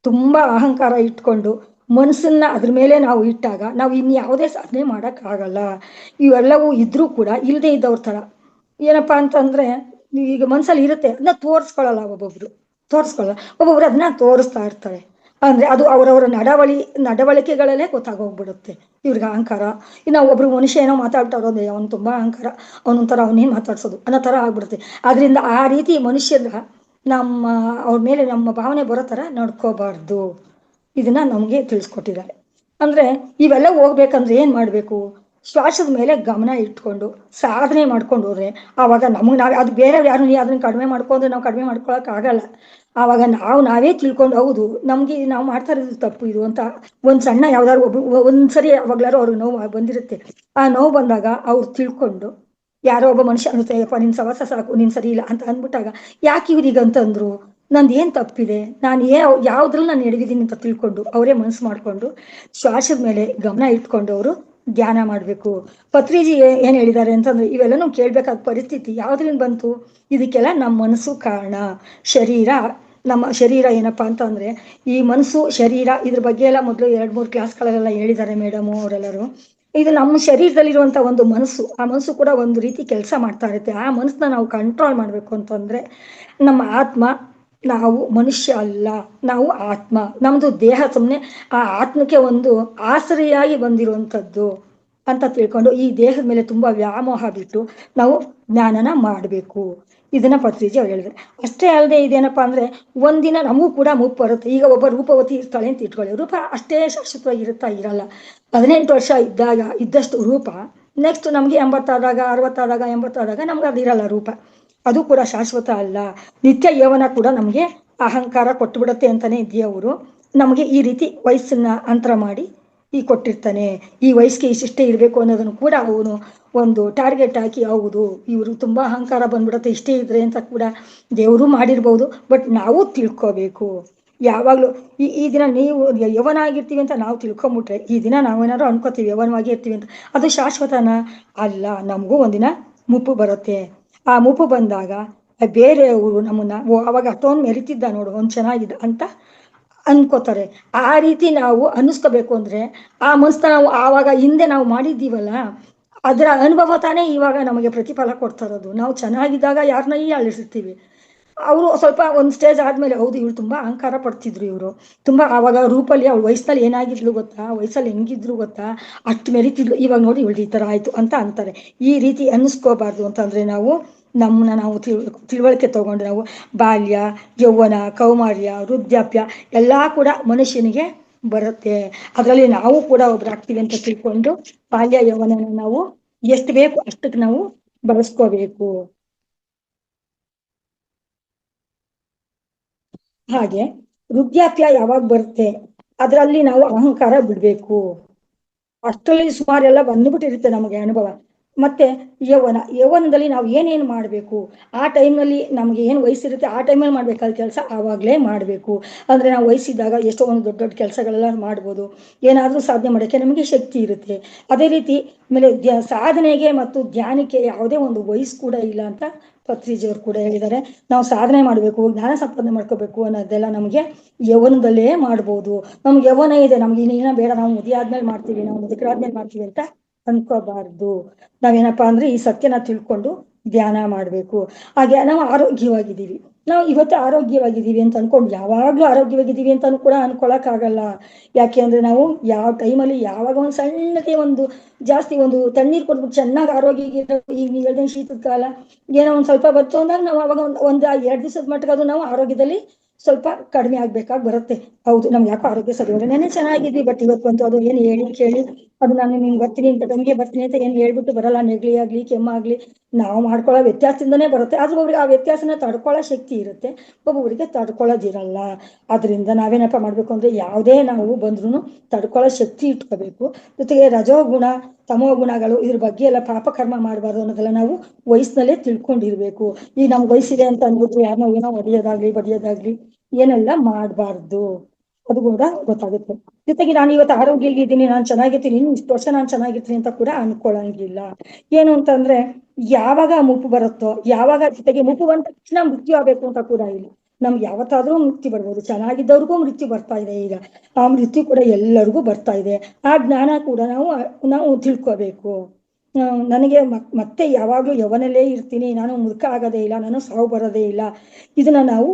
ತುಂಬಾ ಅಹಂಕಾರ ಇಟ್ಕೊಂಡು ಮನಸ್ಸನ್ನ ಅದ್ರ ಮೇಲೆ ನಾವು ಇಟ್ಟಾಗ ನಾವು ಇನ್ಯಾವುದೇ ಸಾಧನೆ ಮಾಡಕ್ ಆಗಲ್ಲ. ಇವೆಲ್ಲವೂ ಇದ್ರೂ ಕೂಡ ಇಲ್ಲದೆ ಇದ್ದವ್ರ ತರ. ಏನಪ್ಪಾ ಅಂತಂದ್ರೆ ಈಗ ಮನ್ಸಲ್ಲಿ ಇರುತ್ತೆ, ಅದನ್ನ ತೋರಿಸ್ಕೊಳ್ಳಲ್ಲ. ಒಬ್ಬೊಬ್ರು ಅದನ್ನ ತೋರಿಸ್ತಾ ಇರ್ತಾರೆ. ಅಂದ್ರೆ ಅದು ಅವರವರ ನಡವಳಿಕೆಗಳಲ್ಲೇ ಗೊತ್ತಾಗೋಗ್ಬಿಡುತ್ತೆ ಇವ್ರಿಗೆ ಅಹಂಕಾರ. ಇನ್ನು ಒಬ್ರು ಮನುಷ್ಯ ಏನೋ ಮಾತಾಡ್ತಾರೋ, ಅವ್ನು ತುಂಬಾ ಅಹಂಕಾರ, ಅವನೊಂಥರ ಅವನೇನ್ ಮಾತಾಡ್ಸೋದು ಅನ್ನೋ ತರ ಆಗ್ಬಿಡುತ್ತೆ. ಆದ್ರಿಂದ ಆ ರೀತಿ ಮನುಷ್ಯರ ಅವ್ರ ಮೇಲೆ ನಮ್ಮ ಭಾವನೆ ಬರೋ ತರ ನಡ್ಕೋಬಾರ್ದು. ಇದನ್ನ ನಮ್ಗೆ ತಿಳಿಸ್ಕೊಟ್ಟಿದ್ದಾರೆ. ಅಂದ್ರೆ ಇವೆಲ್ಲ ಹೋಗ್ಬೇಕಂದ್ರೆ ಏನ್ ಮಾಡ್ಬೇಕು? ಶ್ವಾಸದ ಮೇಲೆ ಗಮನ ಇಟ್ಕೊಂಡು ಸಾಧನೆ ಮಾಡ್ಕೊಂಡು ಹೋದ್ರೆ ಆವಾಗ ನಮಗ್ ನಾವೇ, ಅದು ಬೇರೆ ಯಾರು ಅದನ್ನ ಕಡಿಮೆ ಮಾಡ್ಕೊಂಡ್ರೆ ನಾವು ಕಡಿಮೆ ಮಾಡ್ಕೊಳಕ್ ಆಗಲ್ಲ. ಆವಾಗ ನಾವೇ ತಿಳ್ಕೊಂಡು, ಹೌದು ನಮ್ಗೆ ನಾವು ಮಾಡ್ತಾ ಇರೋದು ತಪ್ಪು ಇದು ಅಂತ ಒಂದ್ ಸಣ್ಣ ಯಾವ್ದಾದ್ರು ಒಂದ್ಸರಿ ಅವಾಗ್ಲಾರು ಅವ್ರಿಗೆ ನೋವು ಬಂದಿರುತ್ತೆ. ಆ ನೋವು ಬಂದಾಗ ಅವ್ರು ತಿಳ್ಕೊಂಡು, ಯಾರೋ ಒಬ್ಬ ಮನುಷ್ಯ ಅನ್ನುತ್ತೆಪ್ಪ ನಿನ್ ಸವಾಸ ಸಾಕು, ನೀನ್ ಸರಿ ಇಲ್ಲ ಅಂತ ಅಂದ್ಬಿಟ್ಟಾಗ, ಯಾಕೆ ಇವ್ರಿಗಂತಂದ್ರು, ನಂದು ಏನ್ ತಪ್ಪಿದೆ, ನಾನು ಯಾವ್ದ್ರಲ್ಲಿ ನಾನು ಎಡವಿದ್ದೀನಿ ಅಂತ ತಿಳ್ಕೊಂಡು ಅವರೇ ಮನಸ್ಸು ಮಾಡ್ಕೊಂಡು ಶ್ವಾಸದ ಮೇಲೆ ಗಮನ ಇಟ್ಕೊಂಡು ಅವರು ಧ್ಯಾನ ಮಾಡ್ಬೇಕು. ಪತ್ರಿಜಿ ಏನ್ ಹೇಳಿದ್ದಾರೆ ಅಂತಂದ್ರೆ, ಇವೆಲ್ಲನೂ ಕೇಳ್ಬೇಕಾದ ಪರಿಸ್ಥಿತಿ ಯಾವ್ದ್ರಿಂದ ಬಂತು? ಇದಕ್ಕೆಲ್ಲ ನಮ್ಮ ಮನಸ್ಸು ಕಾರಣ. ನಮ್ಮ ಶರೀರ ಏನಪ್ಪಾ ಅಂತಂದ್ರೆ, ಈ ಮನಸ್ಸು ಶರೀರ ಇದ್ರ ಬಗ್ಗೆ ಎಲ್ಲ ಮೊದಲು 2-3 ಕ್ಲಾಸ್ಗಳಲ್ಲೆಲ್ಲ ಹೇಳಿದ್ದಾರೆ ಮೇಡಮು ಅವರೆಲ್ಲರೂ. ಇದು ನಮ್ಮ ಶರೀರದಲ್ಲಿರುವಂತ ಒಂದು ಮನಸ್ಸು, ಆ ಮನಸ್ಸು ಕೂಡ ಒಂದು ರೀತಿ ಕೆಲಸ ಮಾಡ್ತಾ ಇರುತ್ತೆ. ಆ ಮನಸ್ಸನ್ನ ನಾವು ಕಂಟ್ರೋಲ್ ಮಾಡ್ಬೇಕು ಅಂತಂದ್ರೆ, ನಮ್ಮ ಆತ್ಮ, ನಾವು ಮನುಷ್ಯ ಅಲ್ಲ, ನಾವು ಆತ್ಮ. ನಮ್ದು ದೇಹ ಸುಮ್ಮನೆ ಆ ಆತ್ಮಕ್ಕೆ ಒಂದು ಆಸರೆಯಾಗಿ ಬಂದಿರುವಂಥದ್ದು ಅಂತ ತಿಳ್ಕೊಂಡು ಈ ದೇಹದ ಮೇಲೆ ತುಂಬಾ ವ್ಯಾಮೋಹ ಬಿಟ್ಟು ನಾವು ಜ್ಞಾನನ ಮಾಡಬೇಕು. ಇದನ್ನ ಪತ್ರಿಜಿ ಅವ್ರು ಹೇಳಿದ್ರು. ಅಷ್ಟೇ ಅಲ್ಲದೆ ಇದೇನಪ್ಪಾ ಅಂದ್ರೆ, ಒಂದಿನ ನಮಗೂ ಕೂಡ ಮುಪ್ಪು ಬರುತ್ತೆ. ಈಗ ಒಬ್ಬ ರೂಪವತಿ ಇರ್ತಾಳೆ ಅಂತ ಇಟ್ಕೊಳ್ಳಿ, ರೂಪ ಅಷ್ಟೇ ಶಾಶ್ವತವಾಗಿ ಇರಲ್ಲ. 18 ವರ್ಷ ಇದ್ದಷ್ಟು ರೂಪ, ನೆಕ್ಸ್ಟ್ ನಮ್ಗೆ 80 ಆದಾಗ, 60 ಆದಾಗ, 80 ಆದಾಗ ನಮ್ಗೆ ಅದಿರಲ್ಲ ರೂಪ. ಅದು ಕೂಡ ಶಾಶ್ವತ ಅಲ್ಲ. ನಿತ್ಯ ಯೌವನ ಕೂಡ ನಮ್ಗೆ ಅಹಂಕಾರ ಕೊಟ್ಟು ಬಿಡುತ್ತೆ ಅಂತಾನೆ ದೇವರು ನಮ್ಗೆ ಈ ರೀತಿ ವಯಸ್ಸನ್ನ ಅಂತರ ಮಾಡಿ ಕೊಟ್ಟಿರ್ತಾನೆ. ಈ ವಯಸ್ಸಿಗೆ ಇಷ್ಟೇ ಇರ್ಬೇಕು ಅನ್ನೋದನ್ನು ಕೂಡ ಅವನು ಒಂದು ಟಾರ್ಗೆಟ್ ಹಾಕಿ, ಹೌದು ಇವರು ತುಂಬಾ ಅಹಂಕಾರ ಬಂದ್ಬಿಡತ್ತೆ ಇಷ್ಟೇ ಇದ್ರೆ ಅಂತ ಕೂಡ ದೇವರು ಮಾಡಿರ್ಬೋದು. ಬಟ್ ನಾವು ತಿಳ್ಕೋಬೇಕು. ಯಾವಾಗ್ಲೂ ಈ ದಿನ ನೀವು ಯೌವನ ಆಗಿರ್ತೀವಿ ಅಂತ ನಾವು ತಿಳ್ಕೊಂಬಿಟ್ರೆ, ಈ ದಿನ ನಾವೇನಾದ್ರು ಅನ್ಕೋತೀವಿ ಯೌವನವಾಗಿ ಇರ್ತೀವಿ ಅಂತ, ಅದು ಶಾಶ್ವತನ ಅಲ್ಲ. ನಮಗೂ ಒಂದಿನ ಮುಪ್ಪು ಬರುತ್ತೆ. ಆ ಮುಪ್ಪು ಬಂದಾಗ ಬೇರೆಯವರು ನಮ್ಮನ್ನ ಅವಾಗ ಅಷ್ಟೊಂದು ಮೆರಿತಿದ್ದ ನೋಡು, ಅವ್ನು ಚೆನ್ನಾಗಿದ್ದ ಅಂತ ಅನ್ಕೋತಾರೆ. ಆ ರೀತಿ ನಾವು ಅನ್ನಿಸ್ಕೋಬೇಕು ಅಂದ್ರೆ ಆ ಮನಸ್ಸನ್ನ ನಾವು ಆವಾಗ ಹಿಂದೆ ನಾವು ಮಾಡಿದ್ದೀವಲ್ಲ, ಅದರ ಅನುಭವ ತಾನೇ ಇವಾಗ ನಮಗೆ ಪ್ರತಿಫಲ ಕೊಡ್ತಾ ಇರೋದು. ನಾವು ಚೆನ್ನಾಗಿದ್ದಾಗ ಯಾರನ್ನ ಅಳಿಸಿರ್ತೀವಿ, ಅವರು ಸ್ವಲ್ಪ ಒಂದ್ ಸ್ಟೇಜ್ ಆದ್ಮೇಲೆ, ಹೌದು ಇವ್ರು ತುಂಬಾ ಅಹಂಕಾರ ಪಡ್ತಿದ್ರು, ಇವರು ತುಂಬಾ ಆವಾಗ ರೂಪಲ್ಲಿ ಅವ್ಳ ವಯಸ್ಸಲ್ಲಿ ಏನಾಗಿದ್ಲು ಗೊತ್ತಾ, ವಯಸ್ಸಲ್ಲಿ ಹೆಂಗಿದ್ರು ಗೊತ್ತಾ, ಅಷ್ಟು ಮೆರಿತಿದ್ಲು, ಇವಾಗ ನೋಡಿ ಇವಳು ಈ ತರ ಆಯ್ತು ಅಂತ ಅಂತಾರೆ. ಈ ರೀತಿ ಅನ್ನಿಸ್ಕೋಬಾರ್ದು ಅಂತಂದ್ರೆ ನಾವು ನಮ್ಮನ್ನ ನಾವು ತಿಳುವಳಿಕೆ ತಗೊಂಡು ನಾವು ಬಾಲ್ಯ, ಯೌವನ, ಕೌಮಾರ್ಯ, ವೃದ್ಧಾಪ್ಯ ಎಲ್ಲಾ ಕೂಡ ಮನುಷ್ಯನಿಗೆ ಬರುತ್ತೆ. ಅದರಲ್ಲಿ ನಾವು ಕೂಡ ಒಬ್ರಾಗ್ತೀವಿ ಅಂತ ತಿಳ್ಕೊಂಡು ಬಾಲ್ಯ ಯೌವನನ ನಾವು ಎಷ್ಟು ಬೇಕು ಅಷ್ಟಕ್ಕೆ ನಾವು ಬಳಸ್ಕೋಬೇಕು. ಹಾಗೆ ವೃದ್ಧಾಪ್ಯ ಯಾವಾಗ ಬರುತ್ತೆ, ಅದರಲ್ಲಿ ನಾವು ಅಹಂಕಾರ ಬಿಡ್ಬೇಕು. ಅಷ್ಟರಲ್ಲಿ ಸುಮಾರು ಎಲ್ಲ ಬಂದ್ಬಿಟ್ಟಿರುತ್ತೆ ನಮಗೆ ಅನುಭವ. ಮತ್ತೆ ಯೌವನದಲ್ಲಿ ನಾವು ಏನೇನು ಮಾಡಬೇಕು, ಆ ಟೈಮ್ನಲ್ಲಿ ನಮಗೆ ಏನು ವಯಸ್ಸಿರುತ್ತೆ ಆ ಟೈಮಲ್ಲಿ ಮಾಡಬೇಕಾದ ಕೆಲಸ ಆವಾಗಲೇ ಮಾಡಬೇಕು. ಅಂದರೆ ನಾವು ವಯಸ್ಸಿದ್ದಾಗ ಎಷ್ಟೋ ಒಂದು ದೊಡ್ಡ ದೊಡ್ಡ ಕೆಲಸಗಳೆಲ್ಲ ಮಾಡ್ಬೋದು, ಏನಾದರೂ ಸಾಧನೆ ಮಾಡೋಕ್ಕೆ ನಮಗೆ ಶಕ್ತಿ ಇರುತ್ತೆ. ಅದೇ ರೀತಿ ಆಮೇಲೆ ಸಾಧನೆಗೆ ಮತ್ತು ಧ್ಯಾನಕ್ಕೆ ಯಾವುದೇ ಒಂದು ವಯಸ್ಸು ಕೂಡ ಇಲ್ಲ ಅಂತ ಪತ್ರಿಜಿಯವರು ಕೂಡ ಹೇಳಿದ್ದಾರೆ. ನಾವು ಸಾಧನೆ ಮಾಡಬೇಕು, ಜ್ಞಾನ ಸಂಪಾದನೆ ಮಾಡ್ಕೋಬೇಕು ಅನ್ನೋದೆಲ್ಲ ನಮಗೆ ಯೌವನದಲ್ಲೇ ಮಾಡ್ಬೋದು. ನಮ್ಗೆ ಯೌವನ ಇದೆ, ನಮ್ಗೆ ಇನ್ನೇನ ಬೇಡ, ನಾವು ಮದುವೆ ಆದ್ಮೇಲೆ ಮಾಡ್ತೀವಿ, ನಾವು ಮುದುಕರಾದ್ಮೇಲೆ ಮಾಡ್ತೀವಿ ಅಂತ ಅನ್ಕೋಬಾರ್ದು. ನಾವೇನಪ್ಪಾ ಅಂದ್ರೆ ಈ ಸತ್ಯನ ತಿಳ್ಕೊಂಡು ಧ್ಯಾನ ಮಾಡಬೇಕು. ಹಾಗೆ ನಾವು ಆರೋಗ್ಯವಾಗಿದ್ದೀವಿ, ನಾವು ಇವತ್ತು ಆರೋಗ್ಯವಾಗಿದ್ದೀವಿ ಅಂತ ಅನ್ಕೊಂಡು ಯಾವಾಗ್ಲೂ ಆರೋಗ್ಯವಾಗಿದ್ದೀವಿ ಅಂತ ಕೂಡ ಅನ್ಕೊಳಕ್ಕಾಗಲ್ಲ. ಯಾಕೆ ಅಂದ್ರೆ ನಾವು ಯಾವ ಟೈಮಲ್ಲಿ ಯಾವಾಗ ಒಂದು ಸಣ್ಣಕ್ಕೆ ಒಂದು ಜಾಸ್ತಿ ಒಂದು ತಣ್ಣೀರು ಕೊಟ್ಬಿಟ್ಟು ಚೆನ್ನಾಗಿ ಆರೋಗ್ಯ ಈಗ ನೀವು ಹೇಳ್ದಂಗೆ ಶೀತದ ಕಾಲ ಏನೋ ಒಂದ್ ಸ್ವಲ್ಪ ಬತ್ತು ಅಂದಾಗ ನಾವು ಅವಾಗ ಒಂದು 2 ದಿವಸದ ಮಟ್ಟಿಗೆ ಅದು ನಾವು ಆರೋಗ್ಯದಲ್ಲಿ ಸ್ವಲ್ಪ ಕಡಿಮೆ ಆಗ್ಬೇಕಾಗಿ ಬರುತ್ತೆ. ಹೌದು, ನಮ್ಗೆ ಯಾಕೋ ಆರೋಗ್ಯ ಸರಿ ಹೋದ್ರೆ ನೆನೆ ಚೆನ್ನಾಗಿದ್ವಿ, ಬಟ್ ಇವತ್ತು ಬಂತು ಅದು ಏನು ಹೇಳಿ ಕೇಳಿ ಅದು ನಾನು ನಿಮ್ಗೆ ಬರ್ತೀನಿ ಅಂತ ನಮಗೆ ಬರ್ತೀನಿ ಅಂತ ಏನು ಹೇಳ್ಬಿಟ್ಟು ಬರಲ್ಲ. ನೆಗಡಿ ಆಗ್ಲಿ ಕೆಮ್ಮಾಗ್ಲಿ ನಾವು ಮಾಡ್ಕೊಳ್ಳೋ ವ್ಯತ್ಯಾಸದಿಂದನೇ ಬರುತ್ತೆ. ಆದ್ರೂ ಒಬ್ರಿಗೆ ಆ ವ್ಯತ್ಯಾಸನ ತಡ್ಕೊಳ್ಳೋ ಶಕ್ತಿ ಇರುತ್ತೆ, ಒಬ್ಬೊಬ್ಬರಿಗೆ ತಡ್ಕೊಳ್ಳೋದಿರಲ್ಲ. ಅದರಿಂದ ನಾವೇನಪ್ಪ ಮಾಡ್ಬೇಕು ಅಂದ್ರೆ ಯಾವುದೇ ನಾವು ಬಂದ್ರೂ ತಡ್ಕೊಳ್ಳೋ ಶಕ್ತಿ ಇಟ್ಕೋಬೇಕು. ಜೊತೆಗೆ ರಜೋಗುಣ ತಮೋ ಗುಣಗಳು ಇದ್ರ ಬಗ್ಗೆ ಎಲ್ಲ ಪಾಪಕರ್ಮ ಮಾಡಬಾರ್ದು ಅನ್ನೋದೆಲ್ಲ ನಾವು ವಯಸ್ಸಿನಲ್ಲೇ ತಿಳ್ಕೊಂಡಿರ್ಬೇಕು. ಈಗ ನಮ್ಗೆ ವಯಸ್ಸಿದೆ ಅಂತ ಅಂದ್ಬಿಟ್ಟು ಯಾರನ್ನೋ ಏನೋ ಬಡಿಯೋದಾಗ್ಲಿ ಏನೆಲ್ಲ ಮಾಡಬಾರ್ದು, ಅದು ಕೂಡ ಗೊತ್ತಾಗುತ್ತೆ. ಜೊತೆಗೆ ನಾನು ಇವತ್ತು ಆರೋಗ್ಯ ಇದ್ದೀನಿ, ನಾನು ಚೆನ್ನಾಗಿರ್ತೀನಿ, ಇಷ್ಟು ವರ್ಷ ನಾನು ಚೆನ್ನಾಗಿರ್ತೀನಿ ಅಂತ ಕೂಡ ಅನ್ಕೊಳ್ಳಂಗಿಲ್ಲ. ಏನು ಅಂತಂದ್ರೆ ಯಾವಾಗ ಮುಪ್ಪು ಬರುತ್ತೋ, ಯಾವಾಗ ಜೊತೆಗೆ ಮುಪ್ಪು ಬಂದ ತಕ್ಷಣ ಮೃತ್ಯು ಆಗ್ಬೇಕು ಅಂತ ಕೂಡ ಇಲ್ಲ. ನಮ್ಗೆ ಯಾವತ್ತಾದ್ರೂ ಮೃತ್ಯು ಬರ್ಬೋದು, ಚೆನ್ನಾಗಿದ್ದವ್ರಿಗೂ ಮೃತ್ಯು ಬರ್ತಾ ಇದೆ. ಈಗ ಆ ಮೃತ್ಯು ಕೂಡ ಎಲ್ಲರಿಗೂ ಬರ್ತಾ ಇದೆ. ಆ ಜ್ಞಾನ ಕೂಡ ನಾವು ತಿಳ್ಕೋಬೇಕು. ನನಗೆ ಮತ್ತೆ ಯಾವಾಗ್ಲೂ ಯವನಲ್ಲೇ ಇರ್ತೀನಿ, ನಾನು ಮುದುಕ ಆಗೋದೇ ಇಲ್ಲ, ನಾನು ಸಾವು ಬರೋದೇ ಇಲ್ಲ, ಇದನ್ನ ನಾವು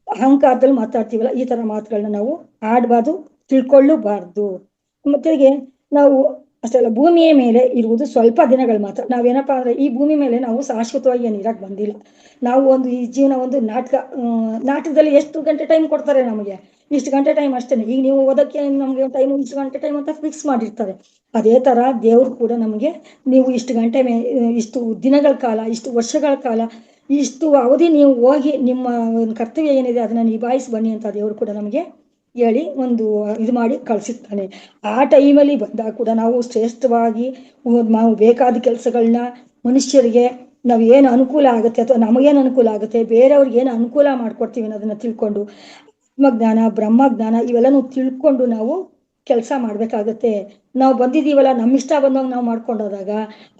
ಅಹಂಕಾರದಲ್ಲಿ ಮಾತಾಡ್ತೀವಲ್ಲ, ಈ ತರ ಮಾತುಗಳನ್ನ ನಾವು ಆಡ್ಬಾರ್ದು, ತಿಳ್ಕೊಳ್ಳಬಾರ್ದು. ಮತ್ತೆಗೆ ನಾವು ಅಷ್ಟೆಲ್ಲ ಭೂಮಿಯ ಮೇಲೆ ಇರುವುದು ಸ್ವಲ್ಪ ದಿನಗಳು ಮಾತ್ರ. ನಾವೇನಪ್ಪಾ ಅಂದ್ರೆ ಈ ಭೂಮಿ ಮೇಲೆ ನಾವು ಶಾಶ್ವತವಾಗಿ ಏನು ಇರಕ್ ಬಂದಿಲ್ಲ. ನಾವು ಒಂದು ಈ ಜೀವನ ಒಂದು ನಾಟಕದಲ್ಲಿ ಎಷ್ಟು ಗಂಟೆ ಟೈಮ್ ಕೊಡ್ತಾರೆ ನಮಗೆ, ಇಷ್ಟು ಗಂಟೆ ಟೈಮ್ ಅಷ್ಟೇನೆ. ಈಗ ನೀವು ಓದಕ್ಕೆ ನಮ್ಗೆ ಟೈಮ್ ಇಷ್ಟು ಗಂಟೆ ಟೈಮ್ ಅಂತ ಫಿಕ್ಸ್ ಮಾಡಿರ್ತಾರೆ. ಅದೇ ತರ ದೇವ್ರು ಕೂಡ ನಮಗೆ ನೀವು ಇಷ್ಟು ಗಂಟೆ ಇಷ್ಟು ದಿನಗಳ ಕಾಲ, ಇಷ್ಟು ವರ್ಷಗಳ ಕಾಲ, ಇಷ್ಟು ಅವಧಿ ನೀವು ಹೋಗಿ ನಿಮ್ಮ ಒಂದು ಕರ್ತವ್ಯ ಏನಿದೆ ಅದನ್ನ ನಿಭಾಯಿಸಿ ಬನ್ನಿ ಅಂತ ದೇವರು ಕೂಡ ನಮಗೆ ಹೇಳಿ ಒಂದು ಇದು ಮಾಡಿ ಕಳ್ಸಿರ್ತಾನೆ. ಆ ಟೈಮಲ್ಲಿ ಬಂದಾಗ ಕೂಡ ನಾವು ಶ್ರೇಷ್ಠವಾಗಿ ನಾವು ಬೇಕಾದ ಕೆಲಸಗಳನ್ನ ಮನುಷ್ಯರಿಗೆ ನಾವು ಏನು ಅನುಕೂಲ ಆಗುತ್ತೆ ಅಥವಾ ನಮಗೇನು ಅನುಕೂಲ ಆಗುತ್ತೆ, ಬೇರೆಯವ್ರಿಗೆ ಏನು ಅನುಕೂಲ ಮಾಡ್ಕೊಡ್ತೀವಿ ಅನ್ನೋದನ್ನ ತಿಳ್ಕೊಂಡು ಆತ್ಮಜ್ಞಾನ ಬ್ರಹ್ಮಜ್ಞಾನ ಇವೆಲ್ಲನೂ ತಿಳ್ಕೊಂಡು ನಾವು ಕೆಲಸ ಮಾಡ್ಬೇಕಾಗತ್ತೆ. ನಾವು ಬಂದಿದ್ದೀವಲ್ಲ, ನಮ್ಮಿಷ್ಟ ಬಂದಾಗ ನಾವು ಮಾಡ್ಕೊಂಡೋದಾಗ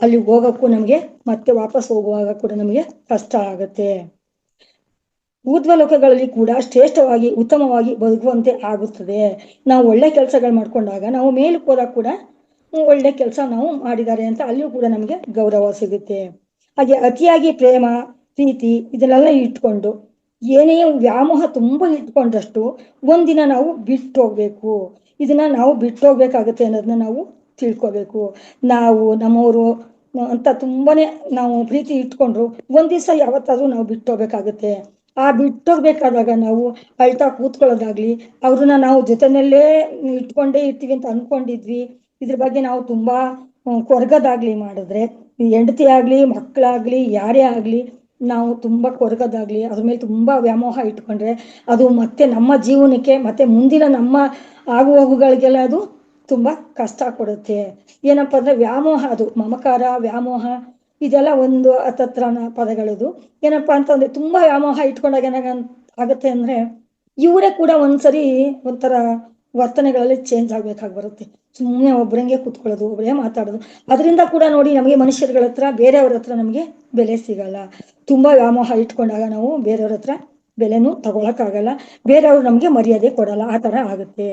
ಅಲ್ಲಿ ಹೋಗೋಕ್ಕೂ ನಮಗೆ ಮತ್ತೆ ವಾಪಸ್ ಹೋಗುವಾಗ ಕೂಡ ನಮಗೆ ಕಷ್ಟ ಆಗತ್ತೆ. ಊರ್ಧ್ವ ಲೋಕಗಳಲ್ಲಿ ಕೂಡ ಶ್ರೇಷ್ಠವಾಗಿ ಉತ್ತಮವಾಗಿ ಬದುಕುವಂತೆ ಆಗುತ್ತದೆ. ನಾವು ಒಳ್ಳೆ ಕೆಲಸಗಳು ಮಾಡ್ಕೊಂಡಾಗ ನಾವು ಮೇಲಕ್ಕೆ ಹೋದಾಗ ಕೂಡ ಒಳ್ಳೆ ಕೆಲಸ ನಾವು ಮಾಡಿದ್ದಾರೆ ಅಂತ ಅಲ್ಲಿಯೂ ಕೂಡ ನಮಗೆ ಗೌರವ ಸಿಗುತ್ತೆ. ಹಾಗೆ ಅತಿಯಾಗಿ ಪ್ರೇಮ ಪ್ರೀತಿ ಇದನ್ನೆಲ್ಲ ಇಟ್ಕೊಂಡು ಏನೇ ವ್ಯಾಮೋಹ ತುಂಬಾ ಇಟ್ಕೊಂಡಷ್ಟು ಒಂದಿನ ನಾವು ಬಿಟ್ಟು ಹೋಗ್ಬೇಕು. ಇದನ್ನ ನಾವು ಬಿಟ್ಟು ಹೋಗ್ಬೇಕಾಗತ್ತೆ ಅನ್ನೋದನ್ನ ನಾವು ತಿಳ್ಕೊಬೇಕು. ನಾವು ನಮ್ಮವರು ಅಂತ ತುಂಬಾನೇ ನಾವು ಪ್ರೀತಿ ಇಟ್ಕೊಂಡ್ರು ಒಂದ್ ದಿವಸ ಯಾವತ್ತಾದ್ರೂ ನಾವು ಬಿಟ್ಟು ಹೋಗ್ಬೇಕಾಗತ್ತೆ. ಆ ಬಿಟ್ಟೋಗ್ಬೇಕಾದಾಗ ನಾವು ಅಳ್ತಾ ಕೂತ್ಕೊಳ್ಳೋದಾಗ್ಲಿ, ಅವ್ರನ್ನ ನಾವು ಜೊತೆನಲ್ಲೇ ಇಟ್ಕೊಂಡೇ ಇರ್ತೀವಿ ಅಂತ ಅನ್ಕೊಂಡಿದ್ವಿ, ಇದ್ರ ಬಗ್ಗೆ ನಾವು ತುಂಬಾ ಕೊರಗದಾಗ್ಲಿ ಮಾಡಿದ್ರೆ, ಹೆಂಡತಿ ಆಗ್ಲಿ ಮಕ್ಕಳಾಗ್ಲಿ ಯಾರೇ ಆಗ್ಲಿ ನಾವು ತುಂಬಾ ಕೊರಗದಾಗ್ಲಿ ಅದ್ರ ಮೇಲೆ ತುಂಬಾ ವ್ಯಾಮೋಹ ಇಟ್ಕೊಂಡ್ರೆ ಅದು ಮತ್ತೆ ನಮ್ಮ ಜೀವನಕ್ಕೆ ಮತ್ತೆ ಮುಂದಿನ ನಮ್ಮ ಆಗು ಹೋಗುಗಳಿಗೆಲ್ಲ ಅದು ತುಂಬಾ ಕಷ್ಟ ಕೊಡುತ್ತೆ. ಏನಪ್ಪಾ ಅಂದ್ರೆ ವ್ಯಾಮೋಹ, ಅದು ಮಮಕಾರ ವ್ಯಾಮೋಹ ಇದೆಲ್ಲ ಒಂದು ಹತ್ತತ್ರನ ಪದಗಳದು. ಏನಪ್ಪಾ ಅಂತಂದ್ರೆ ತುಂಬಾ ವ್ಯಾಮೋಹ ಇಟ್ಕೊಂಡಾಗ ಆಗತ್ತೆ ಅಂದ್ರೆ ಇವರೇ ಕೂಡ ಒಂದ್ಸರಿ ಒಂಥರ ವರ್ತನೆಗಳಲ್ಲಿ ಚೇಂಜ್ ಆಗ್ಬೇಕಾಗಿ ಬರುತ್ತೆ. ಸುಮ್ಮನೆ ಒಬ್ರಂಗೆ ಕೂತ್ಕೊಳ್ಳೋದು, ಒಬ್ಬರೇ ಮಾತಾಡೋದು, ಅದರಿಂದ ಕೂಡ ನೋಡಿ ನಮಗೆ ಮನುಷ್ಯರುಗಳ ಹತ್ರ ಬೇರೆಯವ್ರ ಹತ್ರ ನಮಗೆ ಬೆಲೆ ಸಿಗಲ್ಲ. ತುಂಬಾ ವ್ಯಾಮೋಹ ಇಟ್ಕೊಂಡಾಗ ನಾವು ಬೇರೆಯವ್ರ ಹತ್ರ ಬೆಲೆನೂ ತಗೊಳಕ್ಕಾಗಲ್ಲ, ಬೇರೆಯವ್ರು ನಮ್ಗೆ ಮರ್ಯಾದೆ ಕೊಡಲ್ಲ, ಆ ತರ ಆಗುತ್ತೆ.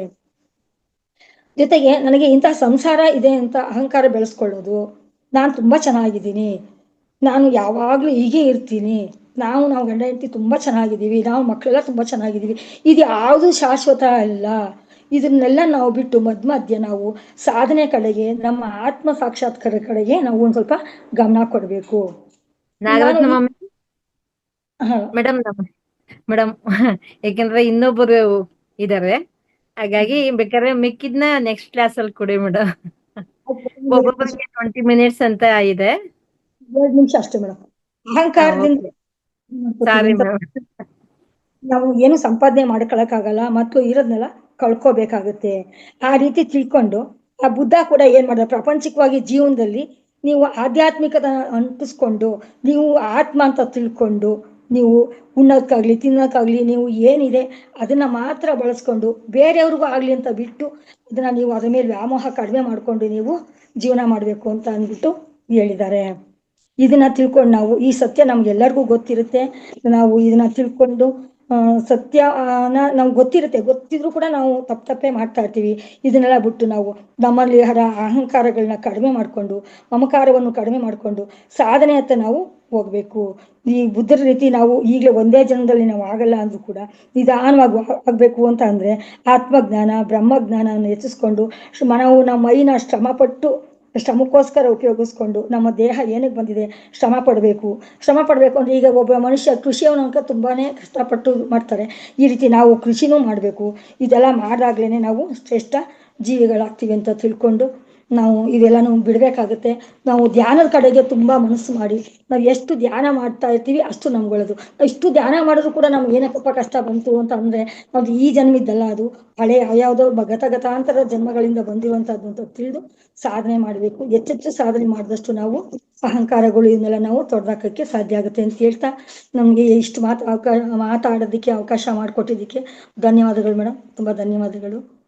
ಜೊತೆಗೆ ನನಗೆ ಇಂತಹ ಸಂಸಾರ ಇದೆ ಅಂತ ಅಹಂಕಾರ ಬೆಳೆಸ್ಕೊಳ್ಳೋದು, ನಾನು ತುಂಬಾ ಚೆನ್ನಾಗಿದ್ದೀನಿ, ನಾನು ಯಾವಾಗ್ಲೂ ಹೀಗೆ ಇರ್ತೀನಿ, ನಾವು ಗಂಡ ಹೆಂಡತಿ ತುಂಬಾ ಚೆನ್ನಾಗಿದ್ದೀವಿ, ನಾವು ಮಕ್ಕಳೆಲ್ಲ ತುಂಬಾ ಚೆನ್ನಾಗಿದ್ದೀವಿ, ಇದು ಯಾವುದು ಶಾಶ್ವತ ಅಲ್ಲ. ಇದನ್ನೆಲ್ಲ ನಾವು ಬಿಟ್ಟು ಮಧ್ಯ ನಾವು ಸಾಧನೆ ಕಡೆಗೆ, ನಮ್ಮ ಆತ್ಮ ಸಾಕ್ಷಾತ್ಕಾರ ಕಡೆಗೆ ನಾವು ಒಂದ್ ಸ್ವಲ್ಪ ಗಮನ ಕೊಡ್ಬೇಕು. ನಾಗರತ್ನ ಹಾ ಮೇಡಮ್ ಮೇಡಮ್ ಯಾಕಂದ್ರೆ ಇನ್ನೊಬ್ಬರು ಇದಾರೆ, ಹಾಗಾಗಿ ಬೇಕಾದ್ರೆ ಮಿಕ್ಕಿದ್ನ ನೆಕ್ಸ್ಟ್ ಕ್ಲಾಸ್ ಅಲ್ಲಿ ಕೊಡಿ ಮೇಡಮ್. ಒಬ್ಬೊಬ್ಬರಿಗೆ 20 minutes ಅಂತ ಇದೆ. 2 ನಿಮಿಷ ಅಷ್ಟೇ ಮೇಡಮ್. ಅಹಂಕಾರದಿಂದ ಸಾರಿ ಮೇಡಮ್. ನಾವು ಏನು ಸಂಪಾದನೆ ಮಾಡ್ಕೊಳಕ್ಕಾಗಲ್ಲ, ಮತ್ತು ಇರೋದ್ನೆಲ್ಲ ಕಳ್ಕೋಬೇಕಾಗುತ್ತೆ. ಆ ರೀತಿ ತಿಳ್ಕೊಂಡು ಆ ಬುದ್ಧ ಕೂಡ ಏನ್ ಮಾಡಿದ, ಪ್ರಾಪಂಚಿಕವಾಗಿ ಜೀವನದಲ್ಲಿ ನೀವು ಆಧ್ಯಾತ್ಮಿಕದ ಅಂಟಿಸ್ಕೊಂಡು ನೀವು ಆತ್ಮ ಅಂತ ತಿಳ್ಕೊಂಡು ನೀವು ಉಣ್ಣೋಕ್ಕಾಗಲಿ ತಿನ್ನೋಕ್ಕಾಗಲಿ ನೀವು ಏನಿದೆ ಅದನ್ನು ಮಾತ್ರ ಬಳಸ್ಕೊಂಡು ಬೇರೆಯವ್ರಿಗೂ ಆಗಲಿ ಅಂತ ಬಿಟ್ಟು ಅದನ್ನು ನೀವು ಅದ್ರ ಮೇಲೆ ವ್ಯಾಮೋಹ ಕಡಿಮೆ ಮಾಡಿಕೊಂಡು ನೀವು ಜೀವನ ಮಾಡಬೇಕು ಅಂತ ಅಂದ್ಬಿಟ್ಟು ಹೇಳಿದ್ದಾರೆ. ಇದನ್ನ ತಿಳ್ಕೊಂಡು ನಾವು ಈ ಸತ್ಯ ನಮ್ಗೆಲ್ಲರಿಗೂ ಗೊತ್ತಿರುತ್ತೆ. ನಾವು ಇದನ್ನ ತಿಳ್ಕೊಂಡು ಸತ್ಯನ ನಮ್ಗೆ ಗೊತ್ತಿದ್ರೂ ಕೂಡ ನಾವು ತಪ್ಪೇ ಮಾಡ್ತಾ ಇರ್ತೀವಿ. ಇದನ್ನೆಲ್ಲ ಬಿಟ್ಟು ನಾವು ನಮ್ಮಲ್ಲಿ ಅಹಂಕಾರಗಳನ್ನ ಕಡಿಮೆ ಮಾಡಿಕೊಂಡು ಮಮಕಾರವನ್ನು ಕಡಿಮೆ ಮಾಡಿಕೊಂಡು ಸಾಧನೆ ಅಂತ ನಾವು ಹೋಗ್ಬೇಕು. ಈ ಬುದ್ಧರ ರೀತಿ ನಾವು ಈಗಲೇ ಒಂದೇ ಜನ್ಮದಲ್ಲಿ ನಾವು ಆಗಲ್ಲ ಅಂದ್ರೂ ಕೂಡ ನಿಧಾನವಾಗಿ ಆಗ್ಬೇಕು ಅಂತ ಅಂದ್ರೆ ಆತ್ಮಜ್ಞಾನ ಬ್ರಹ್ಮಜ್ಞಾನವನ್ನು ಹೆಚ್ಚಿಸ್ಕೊಂಡು ನಾವು ನಮ್ಮ ಮೈನ ಶ್ರಮಕ್ಕೋಸ್ಕರ ಉಪಯೋಗಿಸ್ಕೊಂಡು ನಮ್ಮ ದೇಹ ಏನಕ್ಕೆ ಬಂದಿದೆ ಶ್ರಮ ಪಡಬೇಕು ಅಂದ್ರೆ ಈಗ ಒಬ್ಬ ಮನುಷ್ಯ ಕೃಷಿಯವನಂಕ ತುಂಬಾನೇ ಕಷ್ಟಪಟ್ಟು ಮಾಡ್ತಾರೆ. ಈ ರೀತಿ ನಾವು ಕೃಷಿನೂ ಮಾಡಬೇಕು. ಇದೆಲ್ಲ ಮಾಡಿದಾಗ್ಲೇ ನಾವು ಶ್ರೇಷ್ಠ ಜೀವಿಗಳಾಗ್ತೀವಿ ಅಂತ ತಿಳ್ಕೊಂಡು ನಾವು ಇವೆಲ್ಲನೂ ಬಿಡಬೇಕಾಗುತ್ತೆ. ನಾವು ಧ್ಯಾನದ ಕಡೆಗೆ ತುಂಬ ಮನಸ್ಸು ಮಾಡಿ ನಾವು ಎಷ್ಟು ಧ್ಯಾನ ಮಾಡ್ತಾ ಇರ್ತೀವಿ ಅಷ್ಟು ನಮ್ಗೊಳ್ಳೋದು. ಇಷ್ಟು ಧ್ಯಾನ ಮಾಡಿದ್ರು ಕೂಡ ನಮ್ಗೆ ಏನಕ್ಕಪ್ಪ ಕಷ್ಟ ಬಂತು ಅಂತ ಅಂದರೆ ಅದು ಈ ಜನ್ಮಿದ್ದಲ್ಲ, ಅದು ಹಳೆ ಯಾವುದೋ ಗತಾಂತರ ಜನ್ಮಗಳಿಂದ ಬಂದಿರುವಂಥದ್ದು ಅಂತ ತಿಳಿದು ಸಾಧನೆ ಮಾಡಬೇಕು. ಹೆಚ್ಚೆಚ್ಚು ಸಾಧನೆ ಮಾಡಿದಷ್ಟು ನಾವು ಅಹಂಕಾರಗಳು ಇವನ್ನೆಲ್ಲ ನಾವು ತೊಡೆದಾಕಕ್ಕೆ ಸಾಧ್ಯ ಆಗುತ್ತೆ ಅಂತ ಹೇಳ್ತಾ ನಮಗೆ ಇಷ್ಟು ಮಾತಾಡೋದಕ್ಕೆ ಅವಕಾಶ ಮಾಡಿಕೊಟ್ಟಿದ್ದಕ್ಕೆ ಧನ್ಯವಾದಗಳು ಮೇಡಮ್. ತುಂಬ ಧನ್ಯವಾದಗಳು.